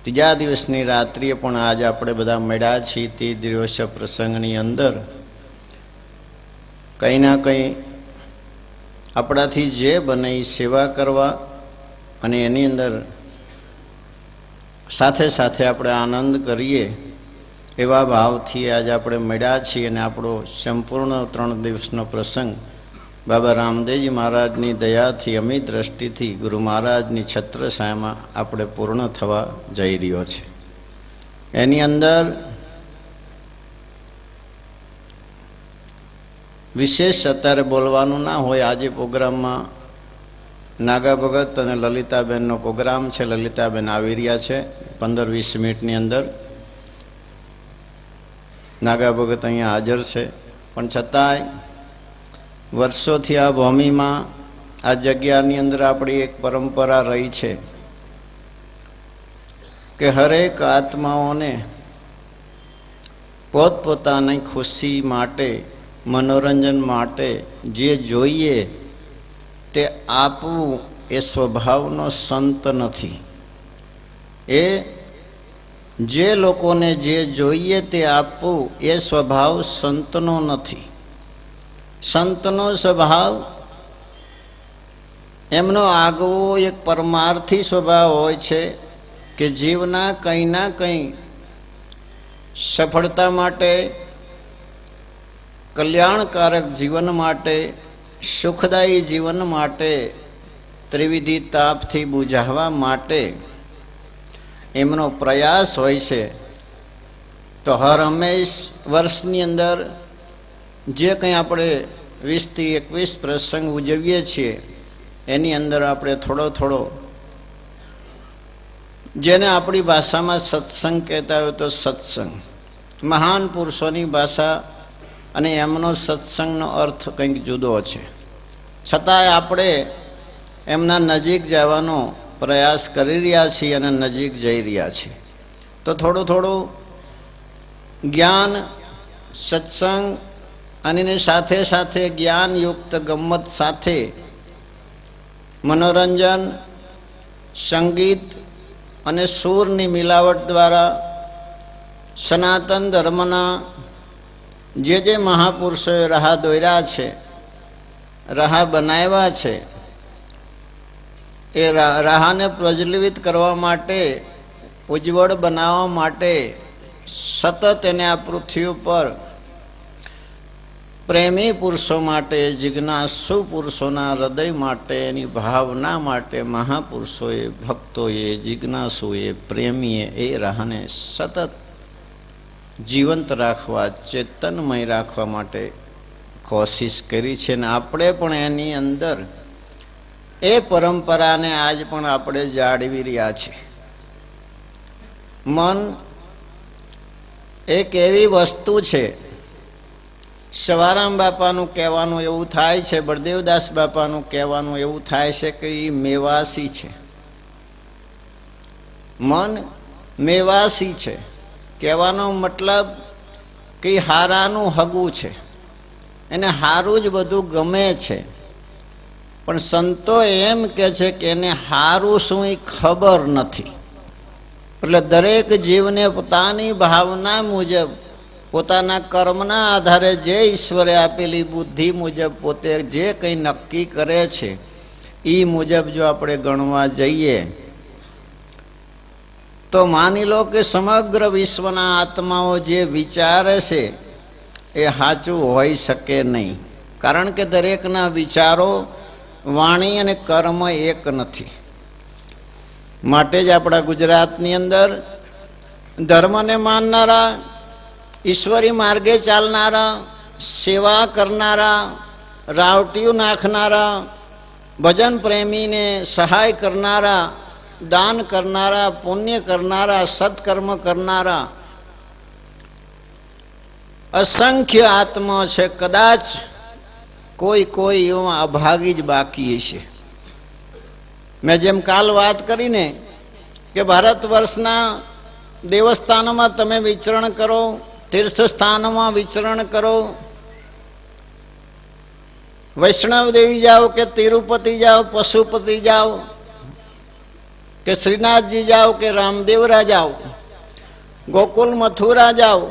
ત્રીજા દિવસની રાત્રિએ પણ આજે આપણે બધા મળ્યા છીએ. તે દિવસ પ્રસંગની અંદર કંઈ ના કંઈ આપણાથી જે બને એ સેવા કરવા અને એની અંદર સાથે સાથે આપણે આનંદ કરીએ એવા ભાવથી આજે આપણે મળ્યા છીએ. અને આપણો સંપૂર્ણ 3 દિવસનો પ્રસંગ બાબા રામદેવજી મહારાજની દયાથી, અમિત દ્રષ્ટિથી, ગુરુ મહારાજની છત્રછાયામાં આપણે પૂર્ણ થવા જઈ રહ્યો છે. એની અંદર વિશેષ અત્યારે બોલવાનું ના હોય. આજે પ્રોગ્રામમાં નાગા ભગત અને લલિતાબેનનો પ્રોગ્રામ છે. લલિતાબેન આવી રહ્યા છે 15-20 મિનિટની અંદર. નાગા ભગત અહીંયા હાજર છે, પણ છતાંય વર્ષોથી આ ભૂમિમાં, આ જગ્યાની અંદર આપણી એક પરંપરા રહી છે કે હરેક આત્માઓને પોતપોતાની ખુશી માટે, મનોરંજન માટે જે જોઈએ તે આપવું એ સ્વભાવનો સંત નથી. એ જે લોકોને જે જોઈએ તે આપવું એ સ્વભાવ સંતનો નથી. સંતનો સ્વભાવ એમનો આગવો એક પરમાર્થી સ્વભાવ હોય છે કે જીવના કંઈ ના કંઈ સફળતા માટે, કલ્યાણકારક જીવન માટે, સુખદાયી જીવન માટે, ત્રિવિધિ તાપથી બુઝાવવા માટે એમનો પ્રયાસ હોય છે. તો હર હંમેશ વર્ષની અંદર જે કંઈ આપણે 20થી 21 પ્રસંગ ઉજવીએ છીએ એની અંદર આપણે થોડો થોડો, જેને આપણી ભાષામાં સત્સંગ કહેતા હોય તો સત્સંગ, મહાન પુરુષોની ભાષા અને એમનો સત્સંગનો અર્થ કંઈક જુદો છે. છતાંય આપણે એમના નજીક જવાનો પ્રયાસ કરી રહ્યા છીએ અને નજીક જઈ રહ્યા છીએ. તો થોડું થોડું જ્ઞાન, સત્સંગ અને એની સાથે સાથે જ્ઞાનયુક્ત ગમ્મત સાથે મનોરંજન, સંગીત અને સૂરની મિલાવટ દ્વારા સનાતન ધર્મના જે મહાપુરુષોએ રાહ દોર્યા છે, રાહ બનાવ્યા છે, એ રાહને પ્રજ્વલિત કરવા માટે, ઉજ્જવળ બનાવવા માટે સતત એને આ પૃથ્વી ઉપર પ્રેમી પુરુષો માટે, જિજ્ઞાસુ પુરુષોના હૃદય માટે, એની ભાવના માટે મહાપુરુષોએ, ભક્તોએ, જિજ્ઞાસુએ, પ્રેમીએ એ રાહને સતત જીવંત રાખવા, ચેતનમય રાખવા માટે કોશિશ કરી છે. ને આપણે પણ એની અંદર એ પરંપરાને આજ પણ આપણે જાળવી રહ્યા છીએ. મન એક એવી વસ્તુ છે, સવારામ બાપાનું કહેવાનું એવું થાય છે, બળદેવદાસ બાપાનું કહેવાનું એવું થાય છે કે એ મેવાસી છે. મન મેવાસી છે. કહેવાનો મતલબ કે હારાનું હગું છે, એને હારું જ બધું ગમે છે. પણ સંતો એમ કે છે કે એને હારું શું એ ખબર નથી. એટલે દરેક જીવને પોતાની ભાવના મુજબ, પોતાના કર્મના આધારે જે ઈશ્વરે આપેલી બુદ્ધિ મુજબ પોતે જે કંઈ નક્કી કરે છે એ મુજબ જો આપણે ગણવા જઈએ તો માની લો કે સમગ્ર વિશ્વના આત્માઓ જે વિચારે છે એ સાચું હોઈ શકે નહીં. કારણ કે દરેકના વિચારો, વાણી અને કર્મ એક નથી. માટે જ આપણા ગુજરાતની અંદર ધર્મને માનનારા, ઈશ્વરી માર્ગે ચાલનારા, સેવા કરનારા, રાવટીયું નાખનારા, ભજન પ્રેમીને સહાય કરનારા, દાન કરનારા, પુણ્ય કરનારા, સત્કર્મ કરનારા અસંખ્ય આત્મા છે. કદાચ કોઈ એવા અભાગી જ બાકી હશે. મેં જેમ કાલ વાત કરીને કે ભારત વર્ષના દેવસ્થાનોમાં તમે વિચરણ કરો, તીર્થ સ્થાનોમાં વિચરણ કરો, વૈષ્ણવ દેવી જાઓ કે તિરુપતિ જાઓ, પશુપતિ જાઓ કે શ્રીનાથજી જાઓ કે રામદેવરા જાઓ, ગોકુલ મથુરા જાઓ,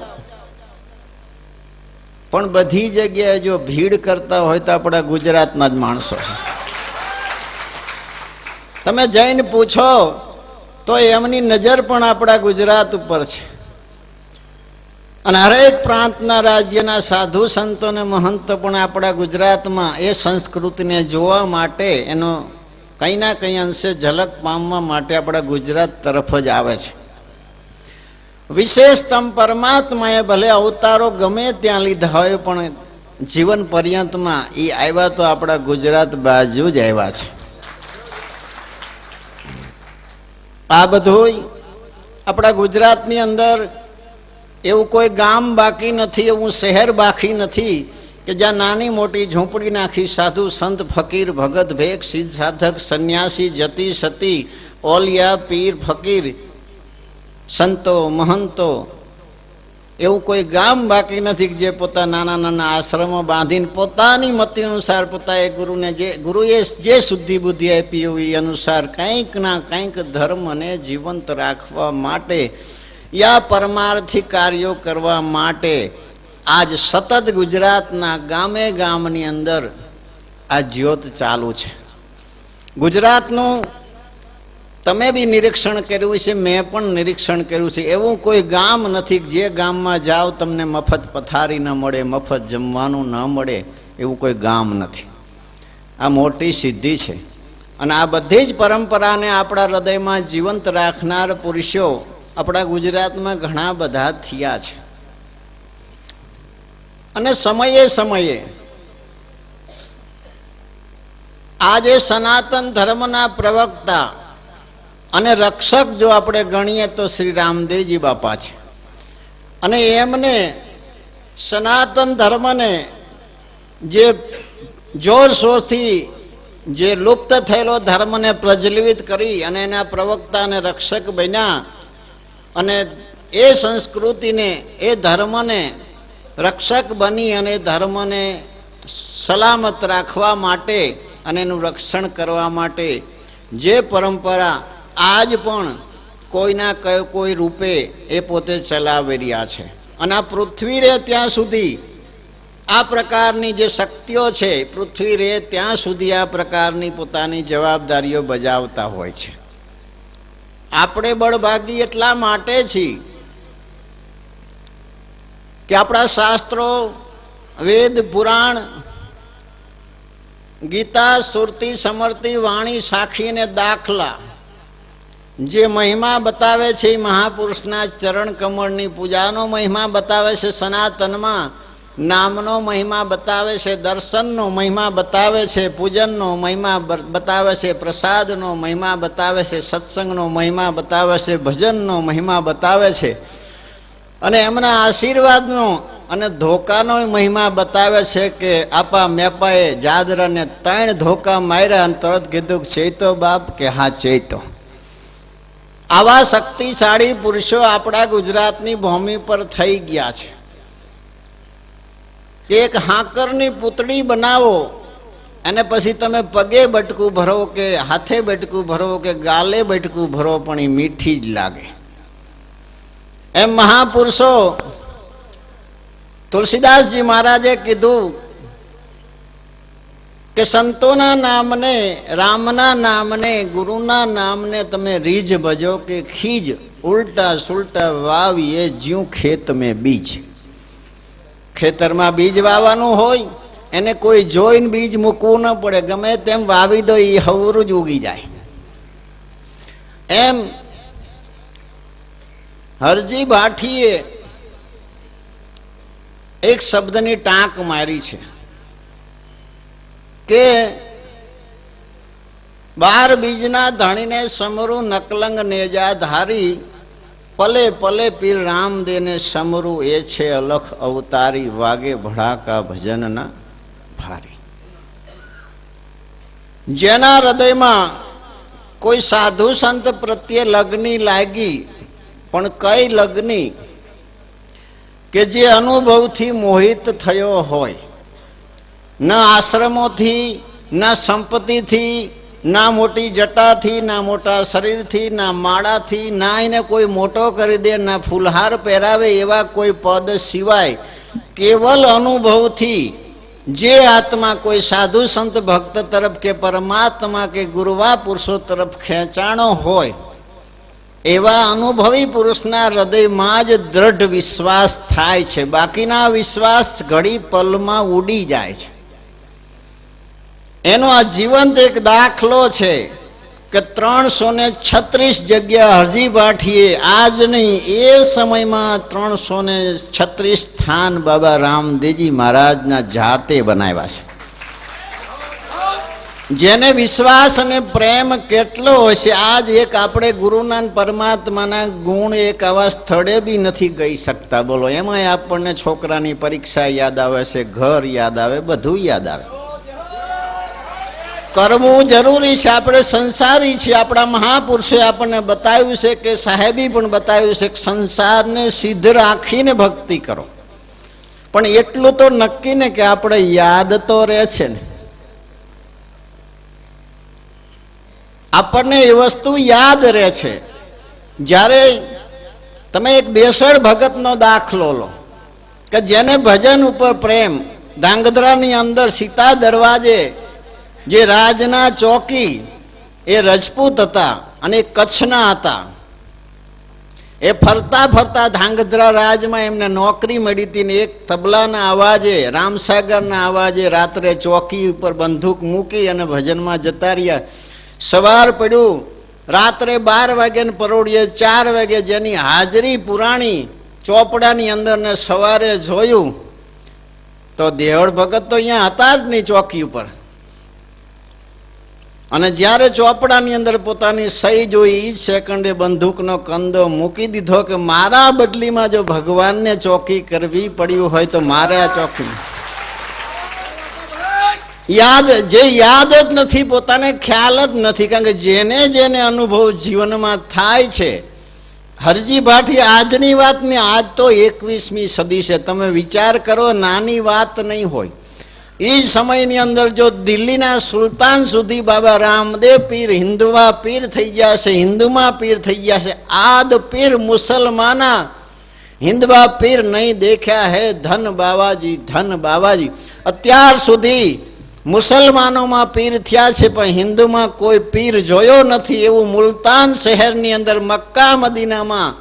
પણ બધી જગ્યાએ જો ભીડ કરતા હોય તો આપણા ગુજરાતના જ માણસો છે. તમે જઈને પૂછો તો એમની નજર પણ આપણા ગુજરાત ઉપર છે. અને હરેક પ્રાંતના રાજ્યના સાધુ સંતો અને મહંતો પણ આપણા ગુજરાતમાં એ સંસ્કૃતિને જોવા માટે, એનો કંઈ ના કંઈ અંશે ઝલક પામવા માટે આપણા ગુજરાત તરફ જ આવે છે. વિશેષતમ પરમાત્માએ ભલે અવતારો ગમે ત્યાં લીધા હોય, પણ જીવન પર્યંતમાં એ આવ્યા તો આપણા ગુજરાત બાજુ જ આવ્યા છે. આ બધું આપણા ગુજરાતની અંદર એવું કોઈ ગામ બાકી નથી, એવું શહેર બાકી નથી કે જ્યાં નાની મોટી ઝૂંપડી નાખી સાધુ સંત ફકીર ભગત ભેખ સિદ્ધ સાધક સંન્યાસી જતી સતી ઓલિયા પીર ફકીર સંતો મહંતો, એવું કોઈ ગામ બાકી નથી જે પોતા નાના નાના આશ્રમો બાંધીને પોતાની મતિ અનુસાર પોતાએ ગુરુએ જે શુદ્ધિ બુદ્ધિ આપી હોય એ અનુસાર કંઈક ના કંઈક ધર્મને જીવંત રાખવા માટે યા પરમાર્થી કાર્યો કરવા માટે આજ સતત ગુજરાતના ગામે ગામની અંદર આ જ્યોત ચાલુ છે. ગુજરાતનું તમે બી નિરીક્ષણ કર્યું છે, મેં પણ નિરીક્ષણ કર્યું છે. એવું કોઈ ગામ નથી જે ગામમાં જાઓ તમને મફત પથારી ન મળે, મફત જમવાનું ન મળે, એવું કોઈ ગામ નથી. આ મોટી સિદ્ધિ છે. અને આ બધી જ પરંપરાને આપણા હૃદયમાં જીવંત રાખનાર પુરુષો આપણા ગુજરાતમાં ઘણા બધા થયા છે. અને સમયે સમયે આજે સનાતન ધર્મના પ્રવક્તા અને રક્ષક જો આપણે ગણીએ તો શ્રી રામદેવજી બાપા છે. અને એમને સનાતન ધર્મને જે જોરશોરથી જે લુપ્ત થયેલો ધર્મને પ્રજ્વલિત કરી અને એના પ્રવક્તા અને રક્ષક બન્યા અને એ સંસ્કૃતિને, એ ધર્મને રક્ષક બની અને ધર્મને સલામત રાખવા માટે અને એનું રક્ષણ કરવા માટે જે પરંપરા આજ પણ કોઈના કોઈ રૂપે એ પોતે ચલાવી રહ્યા છે. અને આ પૃથ્વી રહે ત્યાં સુધી આ પ્રકારની જે શક્તિઓ છે, પૃથ્વી રહે ત્યાં સુધી આ પ્રકારની પોતાની જવાબદારીઓ બજાવતા હોય છે. આપણે બળભાગી એટલા માટે છીએ કે આપણા શાસ્ત્રો, વેદ, પુરાણ, ગીતા, સુરતિ, સમર્તિ, વાણી, સાખી અને દાખલા જે મહિમા બતાવે છે એ મહાપુરુષના ચરણ કમળની પૂજાનો મહિમા બતાવે છે, સનાતનમાં નામનો મહિમા બતાવે છે, દર્શનનો મહિમા બતાવે છે, પૂજનનો મહિમા બતાવે છે, પ્રસાદનો મહિમા બતાવે છે, સત્સંગનો મહિમા બતાવે છે, ભજનનો મહિમા બતાવે છે, અને એમના આશીર્વાદનો અને ધોકાનો મહિમા બતાવે છે. કે આપા મેપાએ જાદરાને 3 ધોકા માર્યા અને તરત કીધું ચૈતો બાપ કે હા ચૈતો. આવા શક્તિશાળી પુરુષો આપણા ગુજરાતની ભૂમિ પર થઈ ગયા છે. એક હાકરની પૂતળી બનાવો અને પછી તમે પગે બટકું ભરો કે હાથે બટકું ભરો કે ગાલે બટકું ભરો પણ એ મીઠી જ લાગે. એમ મહાપુરુષો તુલસીદાસજી મહારાજે કીધું કે સંતોના નામને, રામના નામને, ગુરુના નામને તમે રીજ ભજો કે ખીજ ઉલટા સુલટા વાવીએ જ્યું ખેત મેં બીજ. ખેતરમાં બીજ વાવવાનું હોય એને કોઈ જોઈને બીજ મૂકવું ન પડે, ગમે તેમ વાવી દો એ હવરું જ ઉગી જાય. એમ હરજી ભાટીએ એક શબ્દની ટાંક મારી છે કે 12 બીજના ધણીને સમરું નકલંગ નેજા ધારી, પલે પલે પીર રામદેવને સમરું એ છે અલખ અવતારી, વાગે ભડાકા ભજનના ભારી. જેના હૃદયમાં કોઈ સાધુ સંત પ્રત્યે લગ્ની લાગી, પણ કઈ લગ્ની કે જે અનુભવથી મોહિત થયો હોય, ન આશ્રમોથી, ન સંપત્તિથી, ના મોટી જટાથી, ના મોટા શરીરથી, ના માળાથી, ના એને કોઈ મોટો કરી દે, ના ફૂલહાર પહેરાવે એવા કોઈ પદ સિવાય કેવલ અનુભવથી જે આત્મા કોઈ સાધુ સંત ભક્ત તરફ કે પરમાત્મા કે ગુરુવા પુરુષો તરફ ખેંચાણો હોય એવા અનુભવી પુરુષના હૃદયમાં જ દ્રઢ વિશ્વાસ થાય છે. બાકીના વિશ્વાસ ઘડી પલમાં ઉડી જાય છે. એનો આ જીવંત એક દાખલો છે કે 336 જગ્યા હરજી ભાટીએ આજ નહીં એ સમયમાં 336 સ્થાન બાબા રામદેવજી મહારાજના જાતે બનાવ્યા છે. જેને વિશ્વાસ અને પ્રેમ કેટલો હોય છે. આજ એક આપણે ગુરુના પરમાત્માના ગુણ એક આવા સ્થળે બી નથી ગઈ શકતા. બોલો, એમાં આપણને છોકરાની પરીક્ષા યાદ આવે છે, ઘર યાદ આવે, બધું યાદ આવે. કરવું જરૂરી છે. આપણે સંસારી છીએ. આપણા મહાપુરુષોએ આપણને બતાવ્યું છે કે સાહેબી પણ બતાવ્યું છે કે સંસારને સિદ્ધ રાખીને ભક્તિ કરો. પણ એટલું તો નક્કી ને કે આપણે યાદ તો રહે છે ને, આપણને એ વસ્તુ યાદ રહે છે. જ્યારે તમે એક દેશળ ભગતનો દાખલો લો કે જેને ભજન ઉપર પ્રેમ, ધાંગધ્રાની અંદર સીતા દરવાજે જે રાજના ચોકી એ રજપૂત હતા અને કચ્છના હતા. એ ફરતા ફરતા ધાંગધ્રા રાજમાં એમને નોકરી મળી હતી ને એક તબલાના અવાજે, રામસાગરના અવાજે રાત્રે ચોકી ઉપર બંદૂક મૂકી અને ભજનમાં જતા રહ્યા. સવાર પડ્યું, રાત્રે 12 વાગે ને પરોઢિયે 4 વાગે જેની હાજરી પુરાણી ચોપડાની અંદર ને સવારે જોયું તો દેવળ ભગત તો અહીંયા હતા જ નહીં ચોકી ઉપર. અને જ્યારે ચોપડાની અંદર પોતાની સહી જોઈ એ જ સેકન્ડે બંદૂકનો કંદો મૂકી દીધો કે મારા બદલીમાં જો ભગવાનને ચોકી કરવી પડ્યું હોય તો મારે આ ચોકી યાદ જ નથી, પોતાને ખ્યાલ જ નથી. કારણ કે જેને જેને અનુભવ જીવનમાં થાય છે. હરજી ભાટી આજની વાત ને, આજ તો 21મી સદી છે. તમે વિચાર કરો, નાની વાત નહીં હોય. એ સમયની અંદર જો દિલ્હીના સુલતાન સુધી બાબા રામદેવ પીર હિન્દુમાં પીર થઈ ગયા છે, હિન્દુમાં પીર થઈ ગયા છે. આદ પીર મુસલમાના હિન્દવા પીર નહીં દેખ્યા હે ધન બાવાજી, ધન બાવાજી. અત્યાર સુધી મુસલમાનોમાં પીર થયા છે પણ હિન્દુમાં કોઈ પીર જોયો નથી. એવું મુલતાન શહેરની અંદર મક્કા મદીનામાં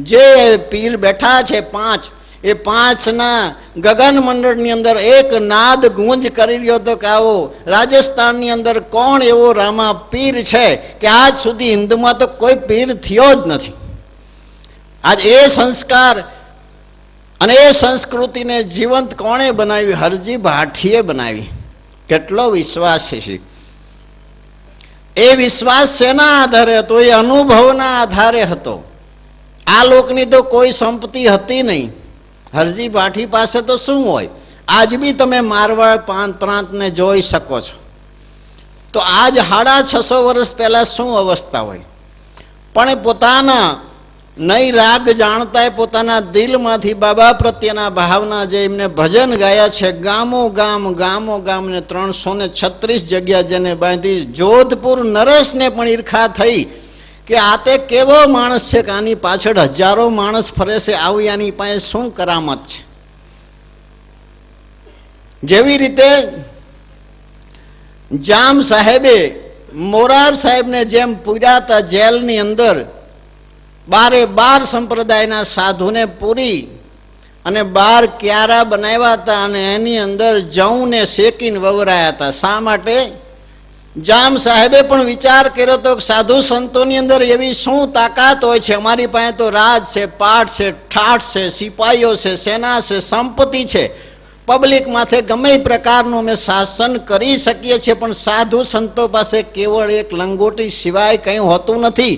જે પીર બેઠા છે 5, એ 5ના ગગન મંડળની અંદર એક નાદ ગુંજ કરી રહ્યો હતો કે આવો રાજસ્થાનની અંદર કોણ એવો રામા પીર છે કે આજ સુધી હિન્દુમાં તો કોઈ પીર થયો જ નથી. આજ એ સંસ્કાર અને એ સંસ્કૃતિને જીવંત કોણે બનાવી? હરજી ભાટીએ બનાવી. કેટલો વિશ્વાસ છે! એ વિશ્વાસ શેના આધારે હતો? એ અનુભવના આધારે હતો. આ લોકની તો કોઈ સંપત્તિ હતી નહીં. હરજી ભાટી પાસે તો શું હોય? આજ બી તમે મારવાડ પ્રાંતને જોઈ શકો છો. તો આજ 650 વર્ષ પહેલા શું અવસ્થા હોય? પણ એ પોતાના નહીં રાગ જાણતા, પોતાના દિલમાંથી બાબા પ્રત્યેના ભાવના જે એમને ભજન ગાયા છે, ગામો ગામ ને 336 જગ્યા જેને બાંધી. જોધપુર નરેશને પણ ઈર્ખા થઈ કે આ તે કેવો માણસ છે કે આની પાછળ હજારો માણસ ફરે છે, આવી આની પાસે શું કરામત છે. જેવી રીતે જામ સાહેબે મોરાર સાહેબને જેમ પૂર્યા હતા જેલની અંદર, 12 સંપ્રદાયના સાધુને પૂરી અને 12 ક્યારા બનાવ્યા હતા અને એની અંદર જવને શેકીને વવરાયા હતા. શા માટે? જામ સાહેબે પણ વિચાર કર્યો તો સાધુ સંતોની અંદર એવી શું તાકાત હોય છે? અમારી પાસે તો રાજ છે, પાઠ છે, ઠાઠ છે, સિપાહીઓ છે, સેના છે, સંપત્તિ છે, પબ્લિક માથે ગમે પ્રકારનું અમે શાસન કરી શકીએ છીએ, પણ સાધુ સંતો પાસે કેવળ એક લંગોટી સિવાય કંઈ હોતું નથી.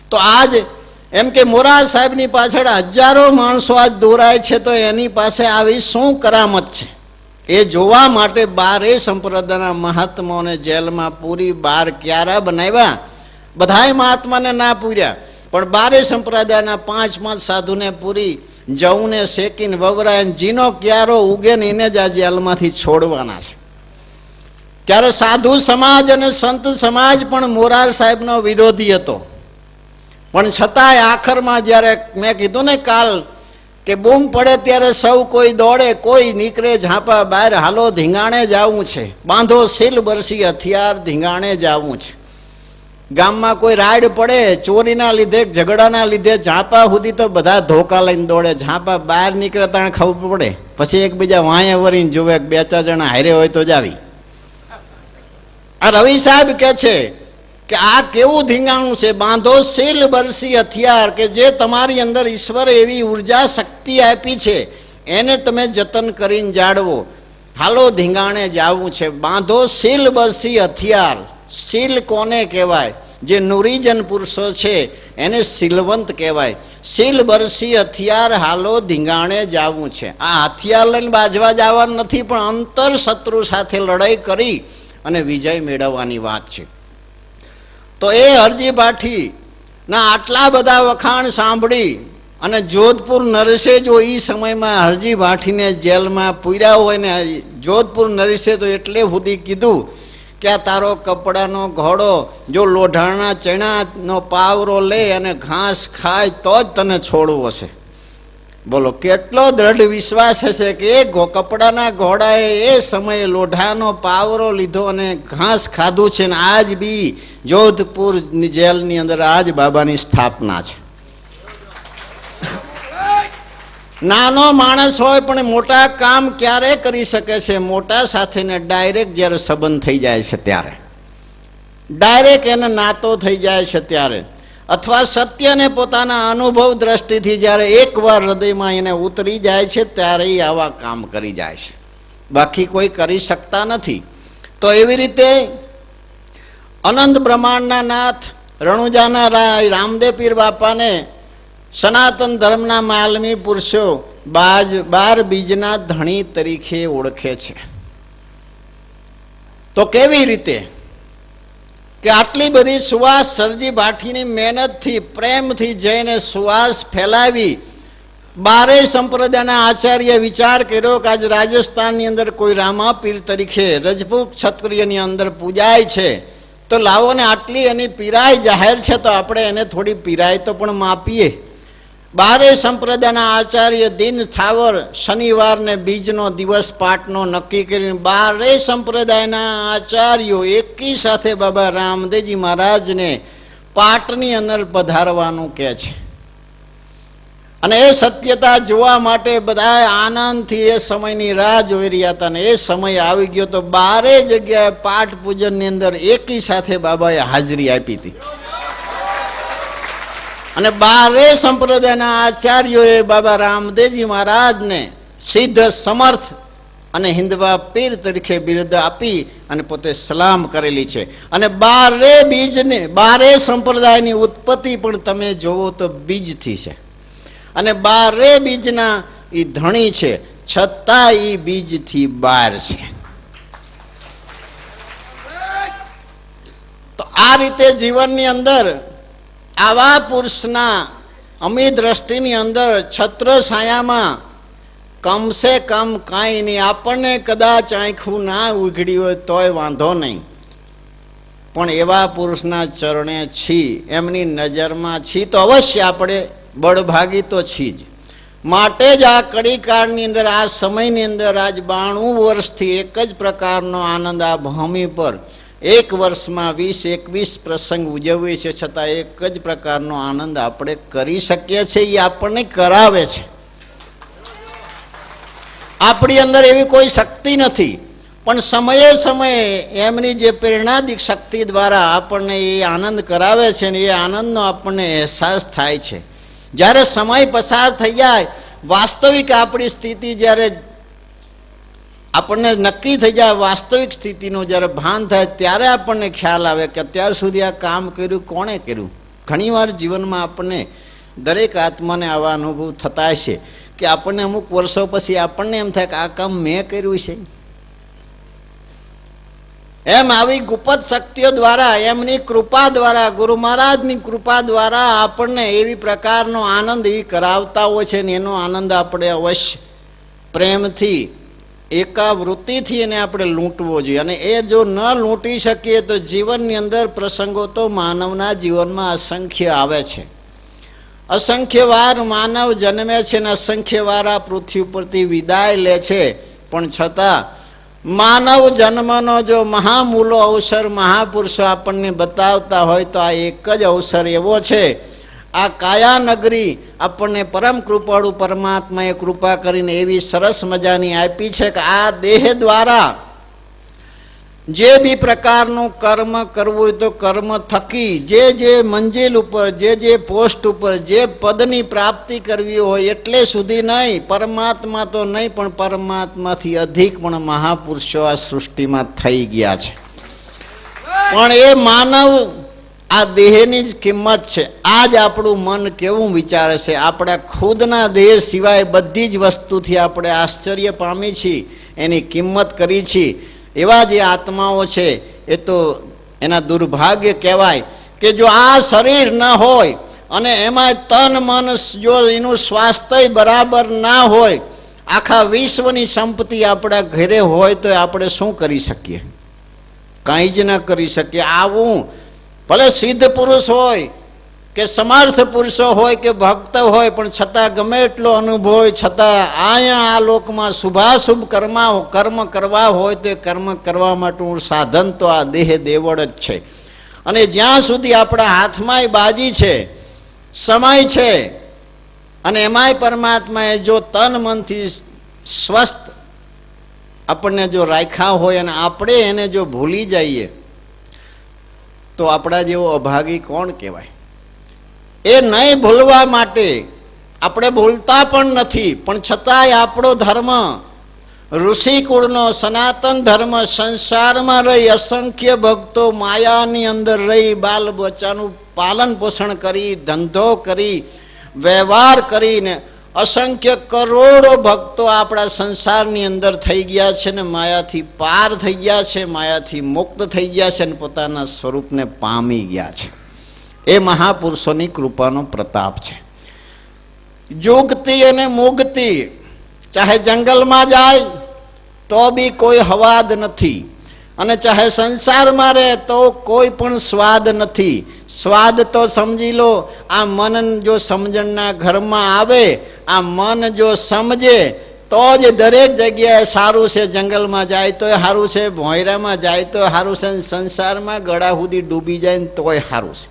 તો આજ એમ કે મોરાર સાહેબની પાછળ હજારો માણસો આજ દોરાય છે, તો એની પાસે આવી શું કરામત છે? એ જોવા માટે 12 સંપ્રદાયના મહાત્માઓને જેલમાં પૂરી, 12 ક્યારા બનાવ્યા. બધાય મહાત્માને ના પૂર્યા, પણ 12 સંપ્રદાયના 5 સાધુને પૂરી, જવને શેકીને વવરાય. જીનો ક્યારો ઉગે ને એને જ આ જેલમાંથી છોડવાના છે. ત્યારે સાધુ સમાજ અને સંત સમાજ પણ મોરાર સાહેબનો વિરોધી હતો. પણ છતાંય આખરમાં જ્યારે મેં કીધું ને કાલ કે બૂમ પડે ત્યારે સૌ કોઈ દોડે, કોઈ નીકળે ઝાંપા બહાર, હાલો ધીંગાણે જાવું છે, બાંધો સીલ બરસી હથિયાર, ધીંગાણે જાવું છે. ગામમાં કોઈ રાડ પડે ચોરીના લીધે, ઝઘડાના લીધે, ઝાંપા સુધી તો બધા ધોકા લઈને દોડે, ઝાંપા બહાર નીકળે તાણે ખબર પડે, પછી એકબીજા વાંયે વરીને જોવે, બે ચાર જણા હારે હોય તો જ આવી. આ રવિ સાહેબ કે છે કે આ કેવું ધીંગાણું છે, બાંધો સીલ બરસી હથિયાર, કે જે તમારી અંદર ઈશ્વરે એવી ઉર્જા શક્તિ આપી છે એને તમે જતન કરીને જાળવો. હાલો ધીંગાણે જાવું છે, બાંધો સીલ બરસી હથિયાર. શીલ કોને કહેવાય? જે નુરીજન પુરુષો છે એને શીલવંત કહેવાય. શીલ બરસી હથિયાર, હાલો ધીંગાણે જાવું છે. આ હથિયાર લઈને બાજવા જવાનું નથી, પણ અંતર શત્રુ સાથે લડાઈ કરી અને વિજય મેળવવાની વાત છે. તો એ હરજી ભાઠી ના આટલા બધા વખાણ સાંભળી અને જોધપુર નરેશે જો એ સમયમાં હરજી ભાઠીને જેલમાં પૂર્યા હોય ને, જોધપુર નરેશે તો એટલે સુધી કીધું કે આ તારો કપડાનો ઘોડો જો લોઢાણા ચણાનો પાવરો લે અને ઘાસ ખાય તો જ તને છોડવો હશે. બોલો કેટલો દ્રઢ વિશ્વાસ હશે કે એ કપડાના ઘોડાએ એ સમયે લોઢાનો પાવરો લીધો અને ઘાસ ખાધું છે, ને આજ બી જોધપુર જેલની અંદર આજ બાબાની સ્થાપના છે. નાનો માણસ હોય પણ મોટા કામ ક્યારે કરી શકે છે? મોટા સાથે ને ડાયરેક્ટ જ્યારે સંબંધ થઈ જાય છે ત્યારે, ડાયરેક્ટ એને નાતો થઈ જાય છે ત્યારે, અથવા સત્યને પોતાના અનુભવ દ્રષ્ટિથી જ્યારે એકવાર હૃદયમાં એને ઉતરી જાય છે ત્યારે એ આવા કામ કરી જાય છે, બાકી કોઈ કરી શકતા નથી. તો એવી રીતે અનંત બ્રહ્માંડના નાથ રણુજાના રાય રામદેવ પીર બાપાને સનાતન ધર્મના માલમી પુરુષો 12 બીજના ધણી તરીકે ઓળખે છે. તો કેવી રીતે કે આટલી બધી સુવાસ સરજી ભાઠીની મહેનતથી, પ્રેમથી જઈને સુવાસ ફેલાવી. 12 સંપ્રદાયના આચાર્ય વિચાર કર્યો કે આજ રાજસ્થાનની અંદર કોઈ રામાપીર તરીકે રજપૂત ક્ષત્રિયની અંદર પૂજાય છે, તો લાવો ને આટલી એની પીરાય જાહેર છે તો આપણે એને થોડી પીરાય તો પણ માપીએ. 12 સંપ્રદાયના આચાર્ય દિન થાવર શનિવારને બીજનો દિવસ પાટનો નક્કી કરીને 12 સંપ્રદાયના આચાર્યો એકી સાથે બાબા રામદેવજી મહારાજને પાટની અંદર પધારવાનું કહે છે. અને એ સત્યતા જોવા માટે બધા આનંદથી એ સમયની રાહ જોઈ રહ્યા હતા. ને એ સમય આવી ગયો તો 12 જગ્યાએ પાઠ પૂજનની અંદર એકી સાથે બાબાએ હાજરી આપી હતી. અને 12 સંપ્રદાયના આચાર્યોએ બાબા રામદેવજી મહારાજને સિદ્ધ સમર્થ અને હિન્દવા પીર તરીકે બિરુદ આપી અને પોતે સલામ કરેલી છે. અને 12 બીજને 12 સંપ્રદાયની ઉત્પત્તિ પણ તમે જોવો તો બીજથી છે, અને 12 બીજના એ ધણી છે, છતાં એ બીજથી બહાર છે. તો આ રીતે જીવનની અંદર આવા પુરુષના અમી દ્રષ્ટિની અંદર છત્ર છાયામાં કમસે કમ કાંઈ નહીં, આપણને કદાચ આંખું ના ઉઘડી હોય તોય વાંધો નહીં, પણ એવા પુરુષના ચરણે છી, એમની નજરમાં છી તો અવશ્ય આપણે બળભાગી તો છી જ. માટે જ આ કડીકાળની અંદર, આ સમયની અંદર આજ 92 વર્ષથી એક જ પ્રકારનો આનંદ આ ભૂમિ પર એક વર્ષમાં 20-21 પ્રસંગ ઉજવીએ છીએ, છતાં એક જ પ્રકારનો આનંદ આપણે કરી શકીએ છીએ. એ આપણને કરાવે છે. આપણી અંદર એવી કોઈ શક્તિ નથી, પણ સમયે સમયે એમની જે પ્રેરણાદિક શક્તિ દ્વારા આપણને એ આનંદ કરાવે છે ને એ આનંદનો આપણને અહેસાસ થાય છે. જ્યારે સમય પસાર થઈ જાય, વાસ્તવિક આપણી સ્થિતિ જ્યારે આપણને નક્કી થઈ જાય, વાસ્તવિક સ્થિતિનું જ્યારે ભાન થાય, ત્યારે આપણને ખ્યાલ આવે કે અત્યાર સુધી આ કામ કર્યું કોણે કર્યું. ઘણીવાર જીવનમાં આપણને દરેક આત્માને આવા અનુભવ થતા હશે કે આપણને અમુક વર્ષો પછી આપણને એમ થાય કે આ કામ મેં કર્યું છે. એમ આવી ગુપ્ત શક્તિઓ દ્વારા, એમની કૃપા દ્વારા, ગુરુ મહારાજની કૃપા દ્વારા આપણને એવી પ્રકારનો આનંદ એ કરાવતા હોય છે ને એનો આનંદ આપણે અવશ્ય પ્રેમથી, એકાવૃત્તિથી એને આપણે લૂંટવો જોઈએ. અને એ જો ન લૂંટી શકીએ તો જીવનની અંદર પ્રસંગો તો માનવના જીવનમાં અસંખ્ય આવે છે, અસંખ્ય વાર માનવ જન્મે છે ને અસંખ્ય વાર આ પૃથ્વી ઉપરથી વિદાય લે છે, પણ છતાં માનવ જન્મનો જો મહામૂલો અવસર મહાપુરુષો આપણને બતાવતા હોય તો આ એક જ અવસર એવો છે. આ કાયા નગરી આપણને પરમ કૃપાળુ પરમાત્માએ કૃપા કરીને એવી સરસ મજાની આપી છે કે આ દેહ દ્વારા જે બી પ્રકારનું કર્મ કરવું હોય તો કર્મ થકી જે મંજિલ ઉપર જે પોસ્ટ ઉપર જે પદની પ્રાપ્તિ કરવી હોય એટલે સુધી નહીં, પરમાત્મા તો નહીં પણ પરમાત્માથી અધિક પણ મહાપુરુષો આ સૃષ્ટિમાં થઈ ગયા છે. પણ એ માનવ આ દેહની જ કિંમત છે. આજ આપણું મન કેવું વિચારે છે, આપણા ખુદના દેહ સિવાય બધી જ વસ્તુથી આપણે આશ્ચર્ય પામી છીએ, એની કિંમત કરી છીએ. એવા જે આત્માઓ છે એ તો એના દુર્ભાગ્ય કહેવાય કે જો આ શરીર ન હોય અને એમાં તન મન જો એનું સ્વાસ્થ્ય બરાબર ના હોય, આખા વિશ્વની સંપત્તિ આપણા ઘરે હોય તો આપણે શું કરી શકીએ? કંઈ જ ન કરી શકીએ. આવું ભલે સિદ્ધ પુરુષ હોય કે સમર્થ પુરુષો હોય કે ભક્ત હોય, પણ છતાં ગમે એટલો અનુભવ હોય છતાં અહીંયા આ લોકમાં શુભાશુભ કર્મ કરવા હોય તો એ કર્મ કરવા માટેનું સાધન તો આ દેહ દેવળ જ છે. અને જ્યાં સુધી આપણા હાથમાંય બાજી છે, સમય છે, અને એમાંય પરમાત્માએ જો તન મનથી સ્વસ્થ આપણને જો રાખ્યા હોય અને આપણે એને જો ભૂલી જઈએ તો આપણા જેવો અભાગી કોણ કહેવાય? એ નહીં ભૂલવા માટે આપણે ભૂલતા પણ નથી, પણ છતાંય આપણો ધર્મ ઋષિકુળનો સનાતન ધર્મ સંસારમાં રહી અસંખ્ય ભક્તો માયાની અંદર રહી બાલ બચ્ચાનું પાલન પોષણ કરી, ધંધો કરી, વ્યવહાર કરીને અસંખ્ય કરોડો ભક્તો આપણા સંસારની અંદર થઈ ગયા છે ને માયાથી પાર થઈ ગયા છે, માયાથી મુક્ત થઈ ગયા છે ને પોતાના સ્વરૂપને પામી ગયા છે. એ મહાપુરુષોની કૃપાનો પ્રતાપ છે. જોગતી અને મુગતી ચાહે જંગલમાં જાય તો બી કોઈ હવાદ નથી, અને ચાહે સંસારમાં રહે તો કોઈ પણ સ્વાદ નથી. સ્વાદ તો સમજી લો, આ મન જો સમજણના ઘરમાં આવે, આ મન જો સમજે તો જ દરેક જગ્યાએ સારું છે. જંગલમાં જાય તો સારું છે, ભોંયરામાં જાય તો સારું છે, સંસારમાં ગળા સુધી ડૂબી જાય ને તોય સારું છે.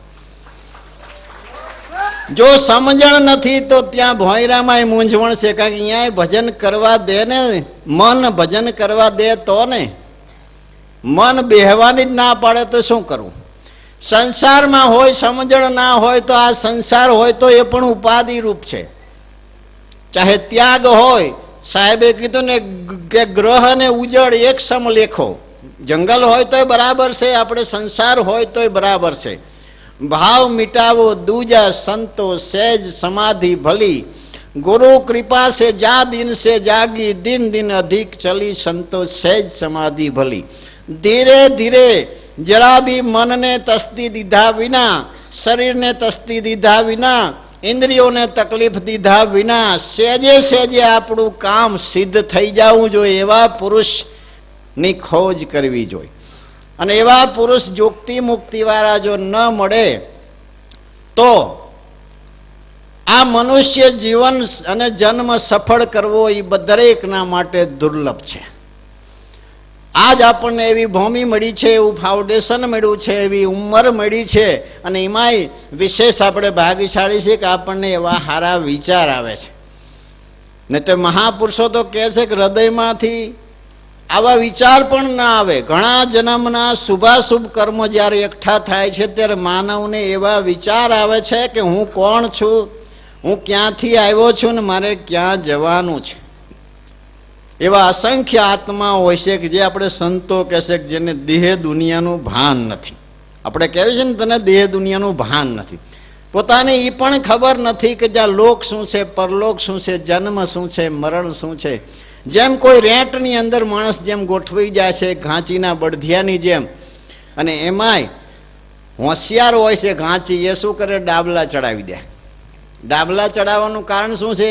જો સમજણ નથી તો ત્યાં ભોંયરામાં મૂંઝવણ છે, કારણ કે અહીંયા ભજન કરવા દે ને, મન ભજન કરવા દે તો ને. મન બેહવાની જ ના પાડે તો શું કરવું? સંસારમાં હોય સમજણ ના હોય તો આ સંસાર હોય તો એ પણ ઉપાધિ રૂપ છે. ચાહે ત્યાગ હોય, સાહેબે કીધું ને કે ગ્રહ અને ઉજળ એક સમ લેખો. જંગલ હોય તોય બરાબર છે, આપણે સંસાર હોય તોય બરાબર છે. ભાવ મિટાવો દૂજા સંતો સહેજ સમાધિ ભલી, ગુરુ કૃપા से जा दिन से जागी, दिन दिन अधिक चली संतो સહેજ સમાધિ ભલી. ધીરે ધીરે જરા બી મનને તસ્તી દીધા વિના, શરીરને તસ્તી દીધા વિના, ઇન્દ્રિયોને તકલીફ દીધા વિના સહેજે સહેજે આપણું કામ સિદ્ધ થઈ જવું જોઈએ. એવા પુરુષની ખોજ કરવી જોઈએ. અને એવા પુરુષ જોગતી મુક્તિવાળા જો ન મળે તો આ મનુષ્ય જીવન અને જન્મ સફળ કરવો એ દરેકના માટે દુર્લભ છે. આજ આપણને એવી ભૂમિ મળી છે, એવું ફાઉન્ડેશન મળ્યું છે, એવી ઉંમર મળી છે, અને એમાંય વિશેષ આપણે ભાગ્યશાળી છે કે આપણને એવા સારા વિચાર આવે છે. ને તે મહાપુરુષો તો કહે છે કે હૃદયમાંથી આવા વિચાર પણ ના આવે. ઘણા જન્મના શુભાશુભ કર્મ જ્યારે એકઠા થાય છે ત્યારે માનવને એવા વિચાર આવે છે કે હું કોણ છું, હું ક્યાંથી આવ્યો છું ને મારે ક્યાં જવાનું છે. એવા અસંખ્ય આત્મા હોય છે કે જે આપણે સંતો કહેશે કે જેને દેહ દુનિયાનું ભાન નથી. આપણે કહેવાય છે ને તને દેહ દુનિયાનું ભાન નથી. પોતાને એ પણ ખબર નથી કે જ્યાં લોક શું છે, પરલોક શું છે, જન્મ શું છે, મરણ શું છે. જેમ કોઈ રેંટની અંદર માણસ જેમ ગોઠવાઈ જાય છે ઘાંચીના બળધિયાની જેમ, અને એમાંય હોશિયાર હોય છે ઘાંચી, એ શું કરે? ડાબલા ચડાવી દે. ડાબલા ચડાવવાનું કારણ શું છે?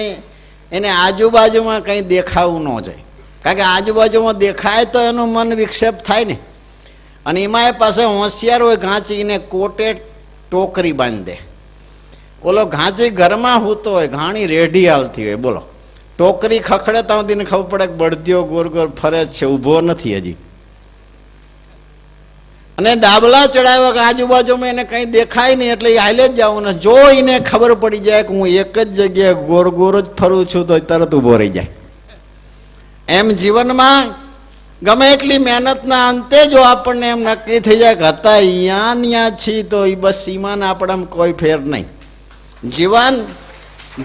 એને આજુબાજુમાં કંઈ દેખાવું ન જાય, કારણ કે આજુબાજુમાં દેખાય તો એનું મન વિક્ષેપ થાય ને. અને એમાં એ પાસે હોશિયાર હોય ઘાંચી, એને કોટે ટોકરી બાંધી દે. ઓલો ઘાંચી ઘરમાં હૂતો હોય, ઘાણી રેઢી હાલતી હોય, બોલો ટોકરી ખખડે તો તેને ખબર પડે કે બળદિયો ગોર ગોર ફરે છે, ઊભો નથી હજી. અને ડાબલા ચડાવ્યા કે આજુબાજુમાં એને કઈ દેખાય નહીં એટલે એ હાલે જ જવું ને જો એને ખબર પડી જાય કે હું એક જ જગ્યાએ ગોર ગોર જ ફરું છું તો તરત ઊભો રહી જાય. એમ જીવનમાં ગમે એટલી મહેનતના અંતે જો આપણને એમ નક્કી થઈ જાય કે હતા અહીંયા છીએ તો એ બસ સીમાને આપણામાં કોઈ ફેર નહીં.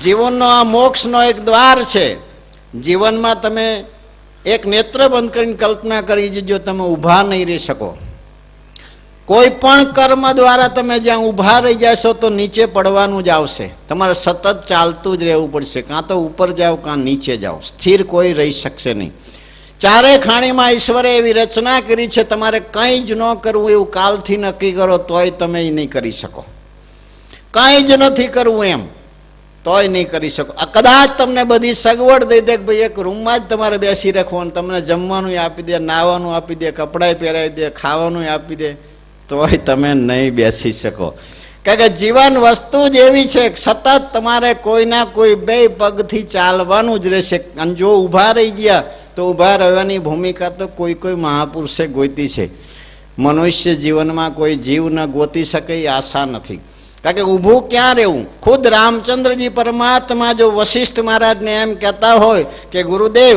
જીવનનો આ મોક્ષનો એક દ્વાર છે. જીવનમાં તમે એક નેત્ર બંધ કરીને કલ્પના કરી જો તમે ઊભા નહીં રહી શકો. કોઈ પણ કર્મ દ્વારા તમે જ્યાં ઊભા રહી જશો તો નીચે પડવાનું જ આવશે. તમારે સતત ચાલતું જ રહેવું પડશે, કાં તો ઉપર જાઓ કાં નીચે જાઓ, સ્થિર કોઈ રહી શકશે નહીં. ચારે ખાણીમાં ઈશ્વરે એવી રચના કરી છે, તમારે કંઈ જ ન કરવું એવું કાલથી નક્કી કરો તોય તમે એ નહીં કરી શકો. કંઈ જ નથી કરવું એમ તોય નહીં કરી શકો. કદાચ તમને બધી સગવડ દઈ દે કે ભાઈ એક રૂમમાં જ તમારે બેસી રાખવાનું, તમને જમવાનું આપી દે, નાહવાનું આપી દે, કપડાં પહેરાવી દે, ખાવાનું આપી દે, તોય તમે નહીં બેસી શકો. કારણ કે જીવન વસ્તુ જ એવી છે સતત તમારે કોઈના કોઈ બે પગથી ચાલવાનું જ રહેશે. અને જો ઊભા રહી ગયા તો ઊભા રહેવાની ભૂમિકા તો કોઈ કોઈ મહાપુરુષે ગોતી છે. મનુષ્ય જીવનમાં કોઈ જીવ ન ગોતી શકે એ આશા નથી. કારણ કે ઊભું ક્યાં રહેવું? ખુદ રામચંદ્રજી પરમાત્મા જો વશિષ્ઠ મહારાજને એમ કહેતા હોય કે ગુરુદેવ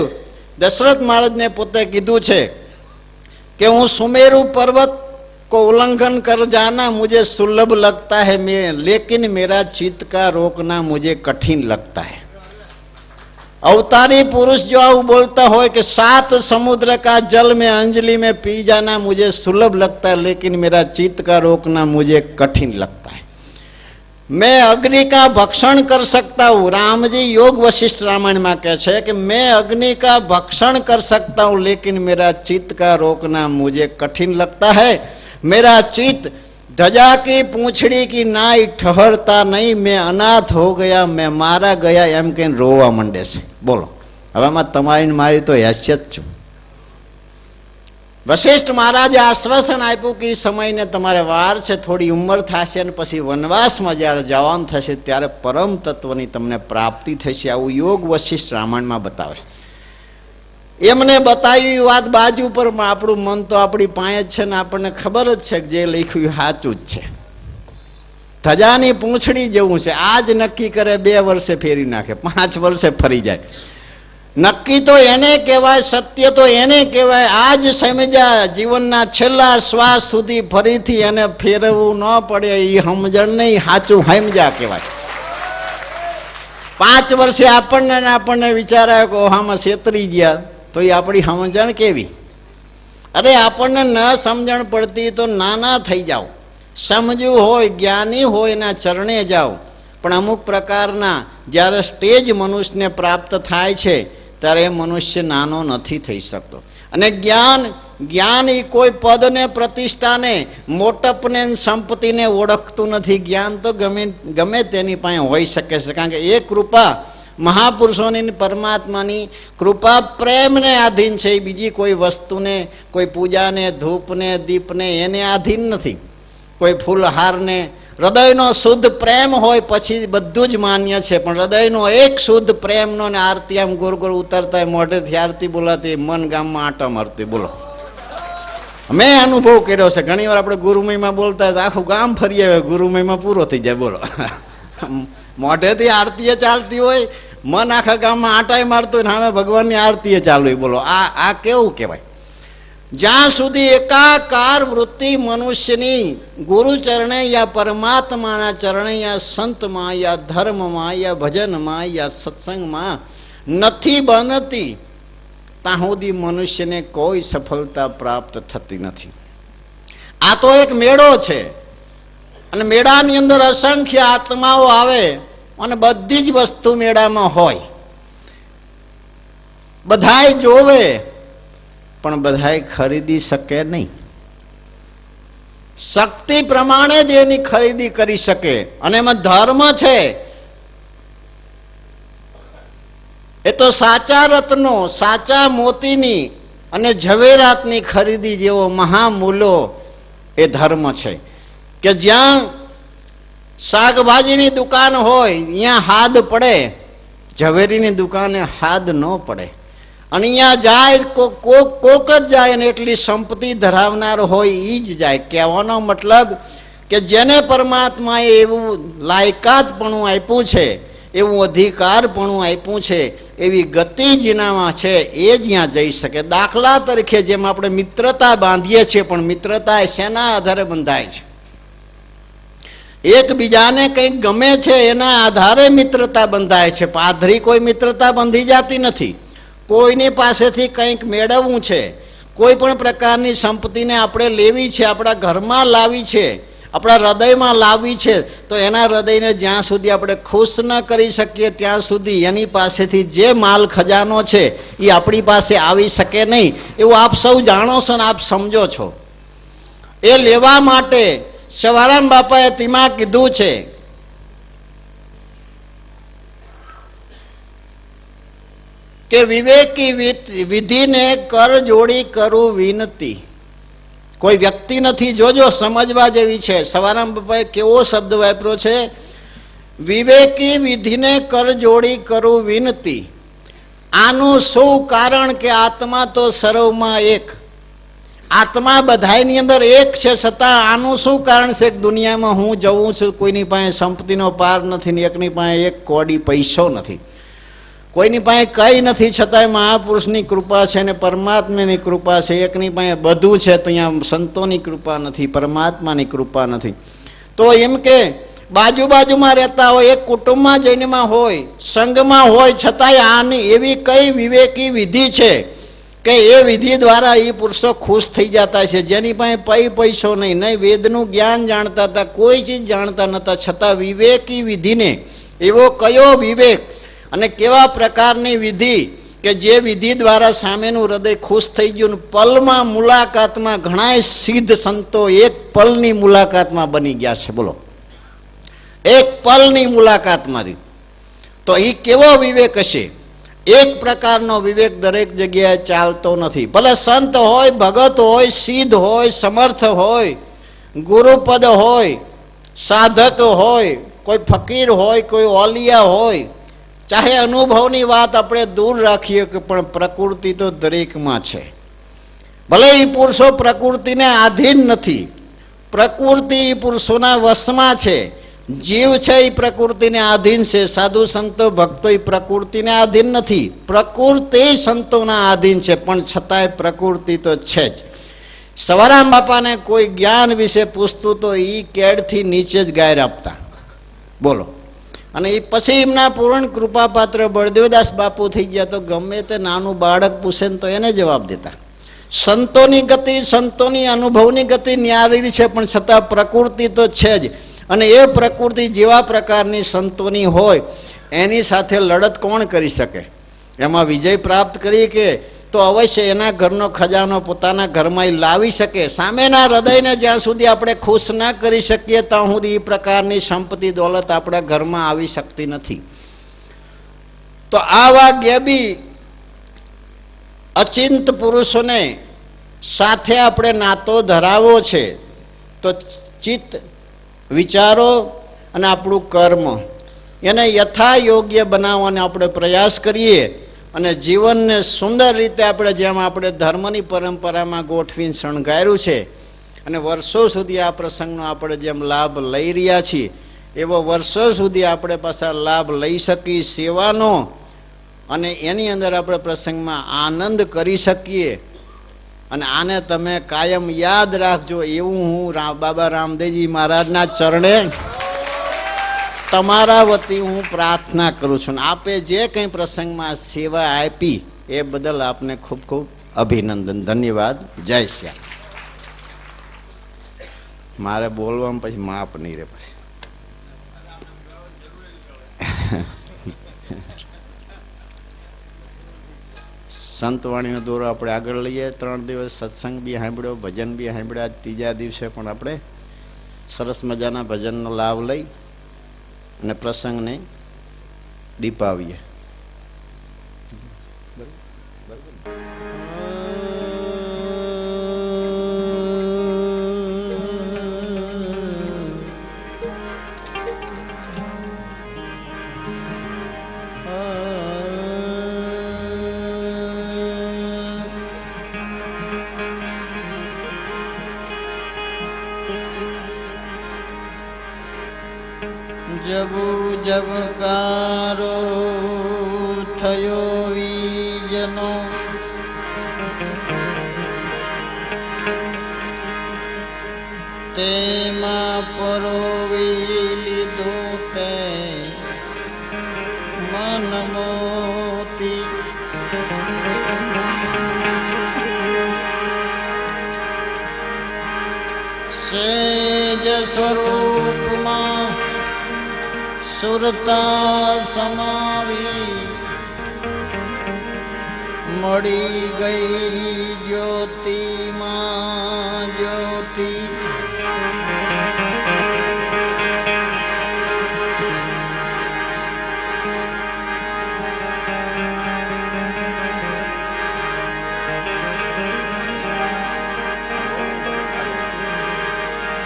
દશરથ મહારાજને પોતે કીધું છે કે હું સુમેરુ પર્વત को उल्लंघन कर जाना मुझे सुलभ लगता है लेकिन मेरा चित्त का रोकना मुझे कठिन लगता है. अवतारी पुरुष जो आવું बोलता हो कि 7 समुद्र का जल में अंजलि में पी जाना मुझे सुलभ लगता है लेकिन मेरा चित्त का रोकना मुझे कठिन लगता है. मैं अग्नि का भक्षण कर सकता हूँ. रामजी योग वशिष्ठ रामायण में कहे छे कि मैं अग्नि का भक्षण कर सकता हूँ लेकिन मेरा चित्त का रोकना मुझे कठिन लगता है. मेरा चित्त धजा की पूंछड़ी की नाई ठहरता नहीं. मैं अनाथ हो गया, मैं मारा गया एम कहीं रोवा मंडे से. बोलो હવે માં તમારી મારી તો હેસિયત છું. વશિષ્ઠ મહારાજે આશ્વાસન આપ્યું કે સમયને તમારે વાર છે, થોડી ઉંમર થશે અને પછી વનવાસમાં જ્યારે જવાનું થશે ત્યારે પરમ તત્વની તમને પ્રાપ્તિ થશે. આવું યોગ વશિષ્ઠ રામાયણમાં બતાવે છે. એમને બતાવી વાત બાજુ પર આપણું મન તો આપણી પાસે જ છે ને આપણને ખબર જ છે કે જે લખ્યું સાચું જ છે. ધજાની પૂંછડી જેવું છે. આજ નક્કી કરે 2 વર્ષે ફેરી નાખે, 5 વર્ષે ફરી જાય. નક્કી તો એને કહેવાય, સત્ય તો એને કહેવાય. આજ સમજ્યા જીવનના છેલ્લા શ્વાસ સુધી ફરીથી એને ફેરવવું ન પડે એ સમજણ નહીં, સાચું સમજ્યા કહેવાય. 5 વર્ષે આપણને વિચારાય કે ઓહામાં છેતરી ગયા તો એ આપણી સમજણ કેવી? અરે આપણને ન સમજણ પડતી તો નાના થઈ જાઓ. સમજવું હોય, જ્ઞાની હોય એના ચરણે જાઓ. પણ અમુક પ્રકારના જ્યારે સ્ટેજ મનુષ્યને પ્રાપ્ત થાય છે ત્યારે એ મનુષ્ય નાનો નથી થઈ શકતો. અને જ્ઞાન એ કોઈ પદને, પ્રતિષ્ઠાને, મોટપને, સંપત્તિને ઓળખતું નથી. જ્ઞાન તો ગમે તેની પાસે હોઈ શકે છે. કારણ કે એ કૃપા મહાપુરુષોની, પરમાત્માની કૃપા પ્રેમને આધીન છે. બીજી કોઈ વસ્તુને, કોઈ પૂજાને, ધૂપને, દીપને એને આધીન નથી. કોઈ ફૂલહારને, હૃદયનો શુદ્ધ પ્રેમ હોય પછી બધું જ માન્ય છે. પણ હૃદયનો એક શુદ્ધ પ્રેમનો ને આરતી આમ ગોર ગોર ઉતરતા મોઢેથી આરતી બોલાતી, મન ગામમાં આટા મારતી. બોલો મેં અનુભવ કર્યો છે. ઘણી વાર આપણે ગુરુમયમાં બોલતા હોય તો આખું ગામ ફરી આવે, ગુરુમયમાં પૂરો થઈ જાય. બોલો મોઢેથી આરતીએ ચાલતી હોય, મન આખા ગામમાં આટાઈ મારતું હોય ને સામે ભગવાનની આરતીએ ચાલુ હોય. બોલો આ કેવું કહેવાય? જ્યાં સુધી એકાકાર વૃત્તિ મનુષ્યની ગુરુ ચરણે યા પરમાત્માના ચરણે યા સંતમાં યા ધર્મમાં યા ભજનમાં યા સત્સંગમાં નથી બનતી ત્યાં સુધી મનુષ્યને કોઈ સફળતા પ્રાપ્ત થતી નથી. આ તો એક મેળો છે અને મેળાની અંદર અસંખ્ય આત્માઓ આવે અને બધી જ વસ્તુ મેળામાં હોય. બધાય જોવે પણ બધાય ખરીદી શકે નહીં. શક્તિ પ્રમાણે જ એની ખરીદી કરી શકે. અને એમાં ધર્મ છે. એ તો સાચા રત્નો, સાચા મોતીની અને ઝવેરાતની ખરીદી જેવો મહામૂલો એ ધર્મ છે કે જ્યાં શાકભાજીની દુકાન હોય અહીંયા હાદ પડે, ઝવેરીની દુકાને હાદ ન પડે. અને અહીંયા જાય કોક જ જાય, અને એટલી સંપત્તિ ધરાવનાર હોય એ જ જાય. કહેવાનો મતલબ કે જેને પરમાત્માએ એવું લાયકાતપણું આપ્યું છે, એવું અધિકારપણું આપ્યું છે, એવી ગતિ જેનામાં છે એ જ ત્યાં જઈ શકે. દાખલા તરીકે જેમ આપણે મિત્રતા બાંધીએ છીએ, પણ મિત્રતા એ શેના આધારે બંધાય છે? એકબીજાને કંઈક ગમે છે એના આધારે મિત્રતા બંધાય છે. પાધરી કોઈ મિત્રતા બંધી જતી નથી. કોઈની પાસેથી કંઈક મેળવવું છે, કોઈ પણ પ્રકારની સંપત્તિને આપણે લેવી છે, આપણા ઘરમાં લાવી છે, આપણા હૃદયમાં લાવવી છે, તો એના હૃદયને જ્યાં સુધી આપણે ખુશ ન કરી શકીએ ત્યાં સુધી એની પાસેથી જે માલ ખજાનો છે એ આપણી પાસે આવી શકે નહીં. એવું આપ સૌ જાણો છો ને આપ સમજો છો. એ લેવા માટે સવારામ બાપાએ તેમાં કીધું છે કે વિવેકી વિધિને કર જોડી કરું વિનતી. કોઈ વ્યક્તિ નથી, જોજો સમજવા જેવી છે. સવારામ બાપાએ કેવો શબ્દ વાપર્યો છે? વિવેકી વિધિને કર જોડી કરું વિનતી. આનું શું કારણ કે આત્મા તો સર્વમાં એક, આત્મા બધાની અંદર એક છે, છતાં આનું શું કારણ છે કે દુનિયામાં હું જવું છું, કોઈની પાસે સંપત્તિનો પાર નથી ને એકની પાસે એક કોડી પૈસો નથી, કોઈની પાસે કંઈ નથી, છતાંય મહાપુરુષની કૃપા છે ને પરમાત્માની કૃપા છે. એકની પાસે બધું છે તો અહીંયા સંતોની કૃપા નથી, પરમાત્માની કૃપા નથી. તો એમ કે બાજુમાં રહેતા હોય, એક કુટુંબમાં જૈનમાં હોય, સંઘમાં હોય, છતાંય આની એવી કઈ વિવેકી વિધિ છે કે એ વિધિ દ્વારા એ પુરુષો ખુશ થઈ જતા છે. જેની પાસે પૈસો નહીં, નહીં વેદનું જ્ઞાન જાણતા હતા, કોઈ ચીજ જાણતા નહોતા, છતાં વિવેકી વિધિને એવો કયો વિવેક અને કેવા પ્રકારની વિધિ કે જે વિધિ દ્વારા સામેનું હૃદય ખુશ થઈ ગયું. પલમાં મુલાકાતમાં ઘણા સિદ્ધ સંતો એક પલની મુલાકાતમાં બની ગયા છે. બોલો, એક પલની મુલાકાતમાંથી. તો એ કેવો વિવેક હશે? એક પ્રકારનો વિવેક દરેક જગ્યાએ ચાલતો નથી. ભલે સંત હોય, ભગત હોય, સિદ્ધ હોય, સમર્થ હોય, ગુરુપદ હોય, સાધક હોય, કોઈ ફકીર હોય, કોઈ ઓલિયા હોય, ચાહે અનુભવની વાત આપણે દૂર રાખીએ કે પણ પ્રકૃતિ તો દરેકમાં છે. ભલે એ પુરુષો પ્રકૃતિને આધીન નથી, પ્રકૃતિ પુરુષોના વશમાં છે. જીવ છે એ પ્રકૃતિને આધીન છે, સાધુ સંતો ભક્તો એ પ્રકૃતિને આધીન નથી, પ્રકૃતિ સંતોના આધીન છે, પણ છતાંય પ્રકૃતિ તો છે જ. સવારામ બાપાને કોઈ જ્ઞાન વિશે પૂછતું તો એ કેડથી નીચે જ ગાયર આપતા. બોલો. અને એ પછી એમના પૂર્ણ કૃપાપાત્ર બળદેવદાસ બાપુ થઈ ગયા તો ગમે તે નાનું બાળક પૂછે ને તો એને જવાબ દેતા. સંતોની ગતિ, સંતોની અનુભવની ગતિ ન્યારી છે, પણ છતાં પ્રકૃતિ તો છે જ. અને એ પ્રકૃતિ જેવા પ્રકારની સંતોની હોય એની સાથે લડત કોણ કરી શકે? એમાં વિજય પ્રાપ્ત કરી કે તો અવશ્ય એના ઘરનો ખજાનો પોતાના ઘરમાં લાવી શકે. સામેના હૃદયને જ્યાં સુધી આપણે ખુશ ના કરી શકીએ ત્યાં સુધી એ પ્રકારની સંપત્તિ દોલત આપણા ઘરમાં આવી શકતી નથી. તો આવા ગેબી અચિંત પુરુષોને સાથે આપણે નાતો ધરાવવો છે. તો ચિત્ત, વિચારો અને આપણું કર્મ એને યથા યોગ્ય બનાવવાનો આપણે પ્રયાસ કરીએ અને જીવનને સુંદર રીતે આપણે જેમ આપણે ધર્મની પરંપરામાં ગોઠવીને શણગાર્યું છે અને વર્ષો સુધી આ પ્રસંગનો આપણે જેમ લાભ લઈ રહ્યા છીએ એવો વર્ષો સુધી આપણે પાછા લાભ લઈ શકીએ સેવાનો, અને એની અંદર આપણે પ્રસંગમાં આનંદ કરી શકીએ. અને આને તમે કાયમ યાદ રાખજો એવું હું બાબા રામદેવજી મહારાજના ચરણે તમારા વતી હું પ્રાર્થના કરું છું. આપે જે કંઈ પ્રસંગમાં સેવા આપી એ બદલ આપને ખૂબ ખૂબ અભિનંદન, ધન્યવાદ. જય શ્યામ. મારે બોલવામાં પછી માપ નહીં રહે. પછી સંતવાણીનો દોરો આપણે આગળ લઈએ. 3 દિવસ સત્સંગ બી સાંભળ્યો, ભજન બી સાંભળ્યા. ત્રીજા દિવસે પણ આપણે સરસ મજાના ભજનનો લાભ લઈ અને પ્રસંગને દીપાવીએ. જબકારો થયો વીજનો તેમાં પરોવી લીધો તે મન મોતી સેજ સ્વરૂપમાં સુરતા સમાવી મળી ગઈ જ્યોતિમાં જ્યોતિ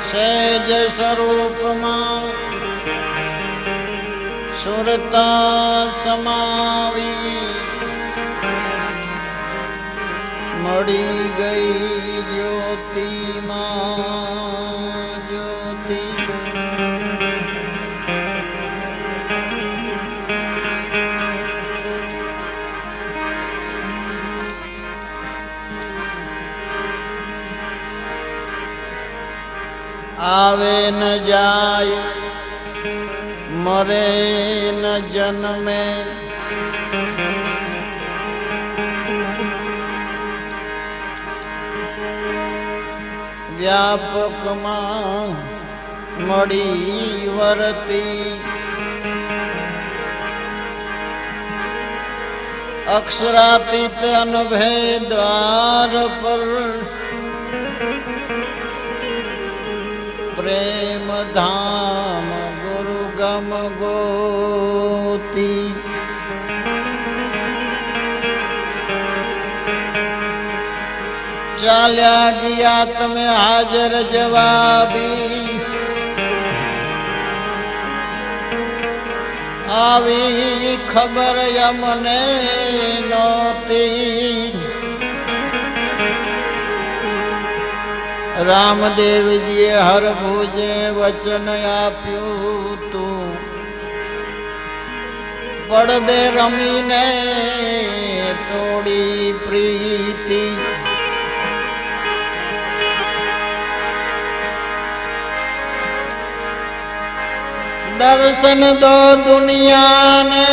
સેજ સ્વરૂપમાં સુરતા સમાવી મળી ગઈ જ્યોતિમાં જ્યોતિ આવે ન જાય મરે ન જન્મે વ્યાપકમાં મળી વર્તી અક્ષરાતીત અનભેદ દ્વાર પર પ્રેમ ધામ ગુરુ ગમ ગોતી ચાલ્યા ગયા તમે હાજર જવાબી આવી ખબર યમને નહોતી રામદેવજીએ હરભુજે વચન આપ્યું તું પડદે રમીને તોડી પ્રીતિ દર્શન દો દુનિયાને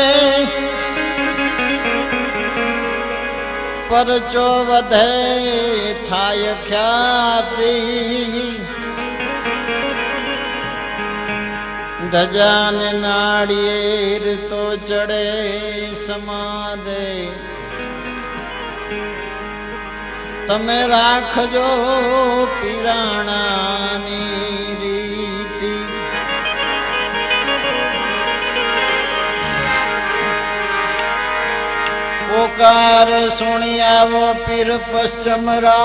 પરચો વધે થાય ખ્યાતિ ધજાને નાળિયેર તો ચડે સમાદે તમે રાખજો પીરાણાની રીતિ પોકાર સુણી આવો પીર પશ્ચમરા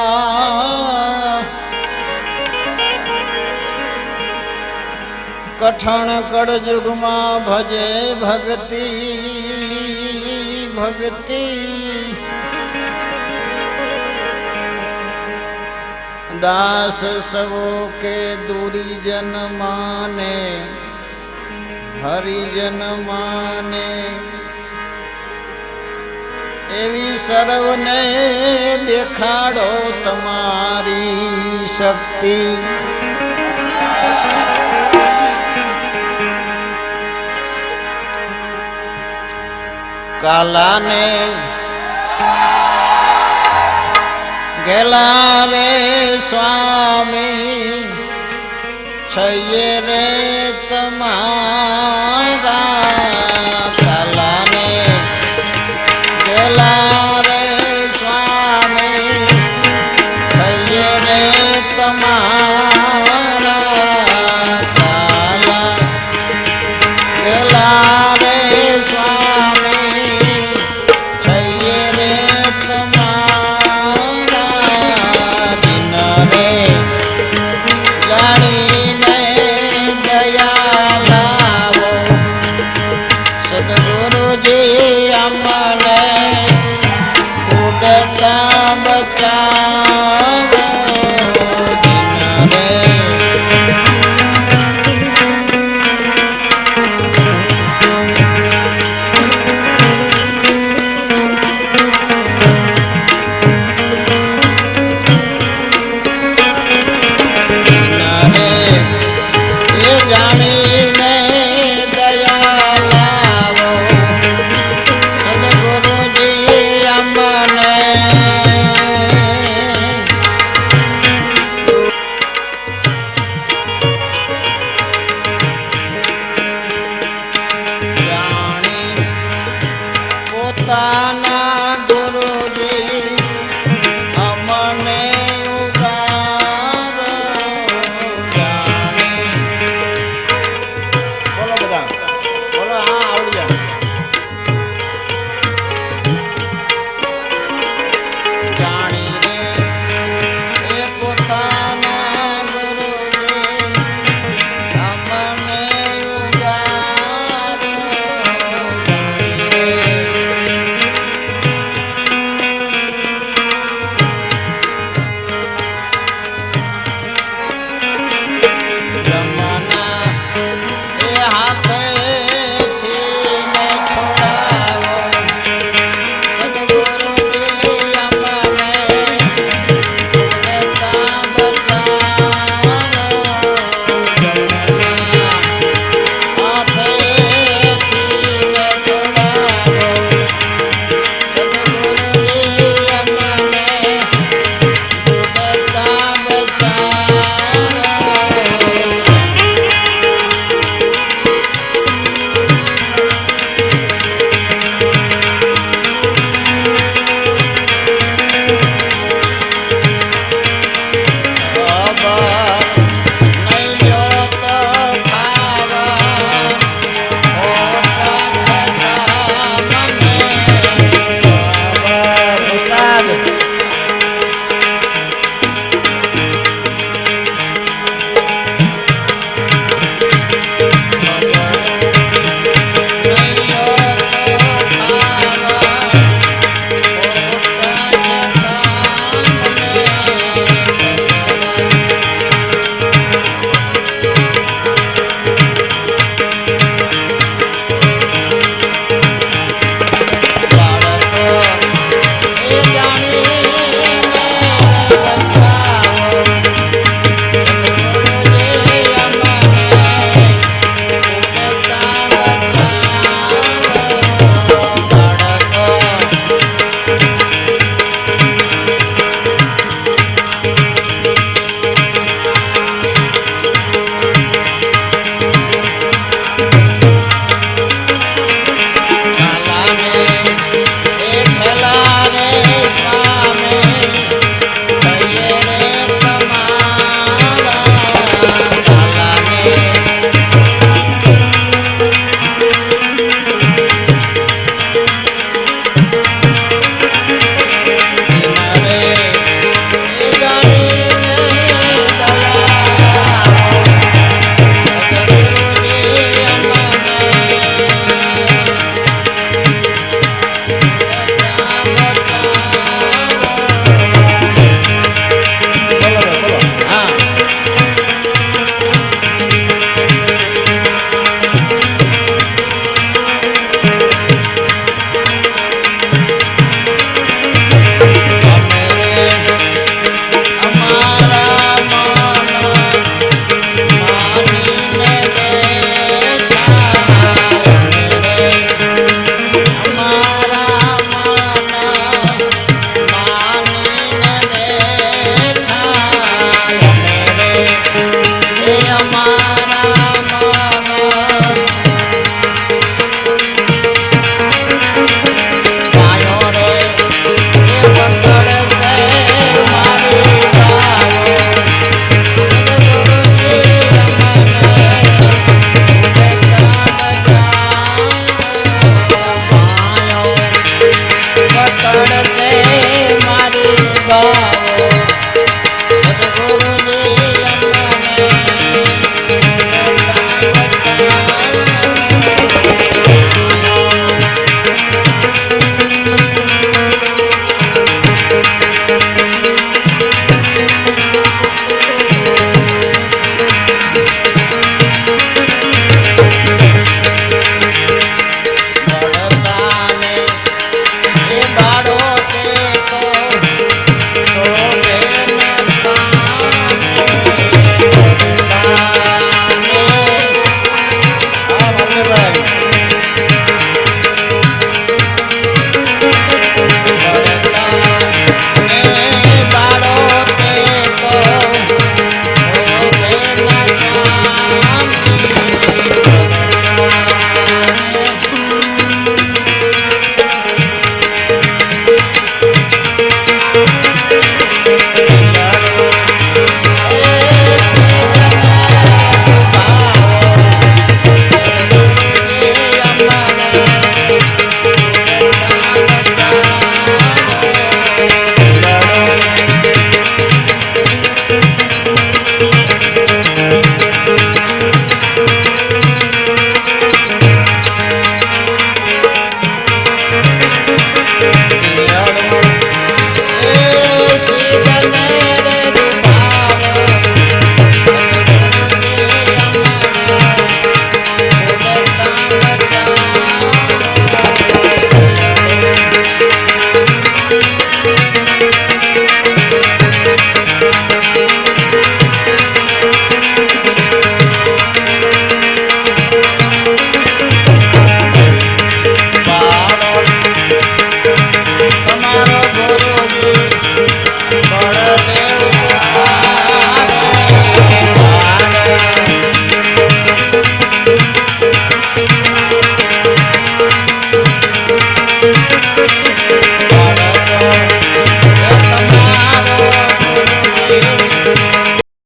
કઠણ કળજુગમાં ભજે ભક્તિ ભક્તિ દાસ સવો કે દુરીજન માને હરિજન માને એવી સર્વને દેખાડો તમારી શક્તિ કાલાને ગેલા રે સ્વામી છયે રે તમારા કાલાને ગેલા રે સ્વામી છયે રે તમારા કાલા ગેલા રે સ્વામી છયે રે તમારા દિન રે જાણીને દયા લાવો સદગુરુજી અમને પોતાના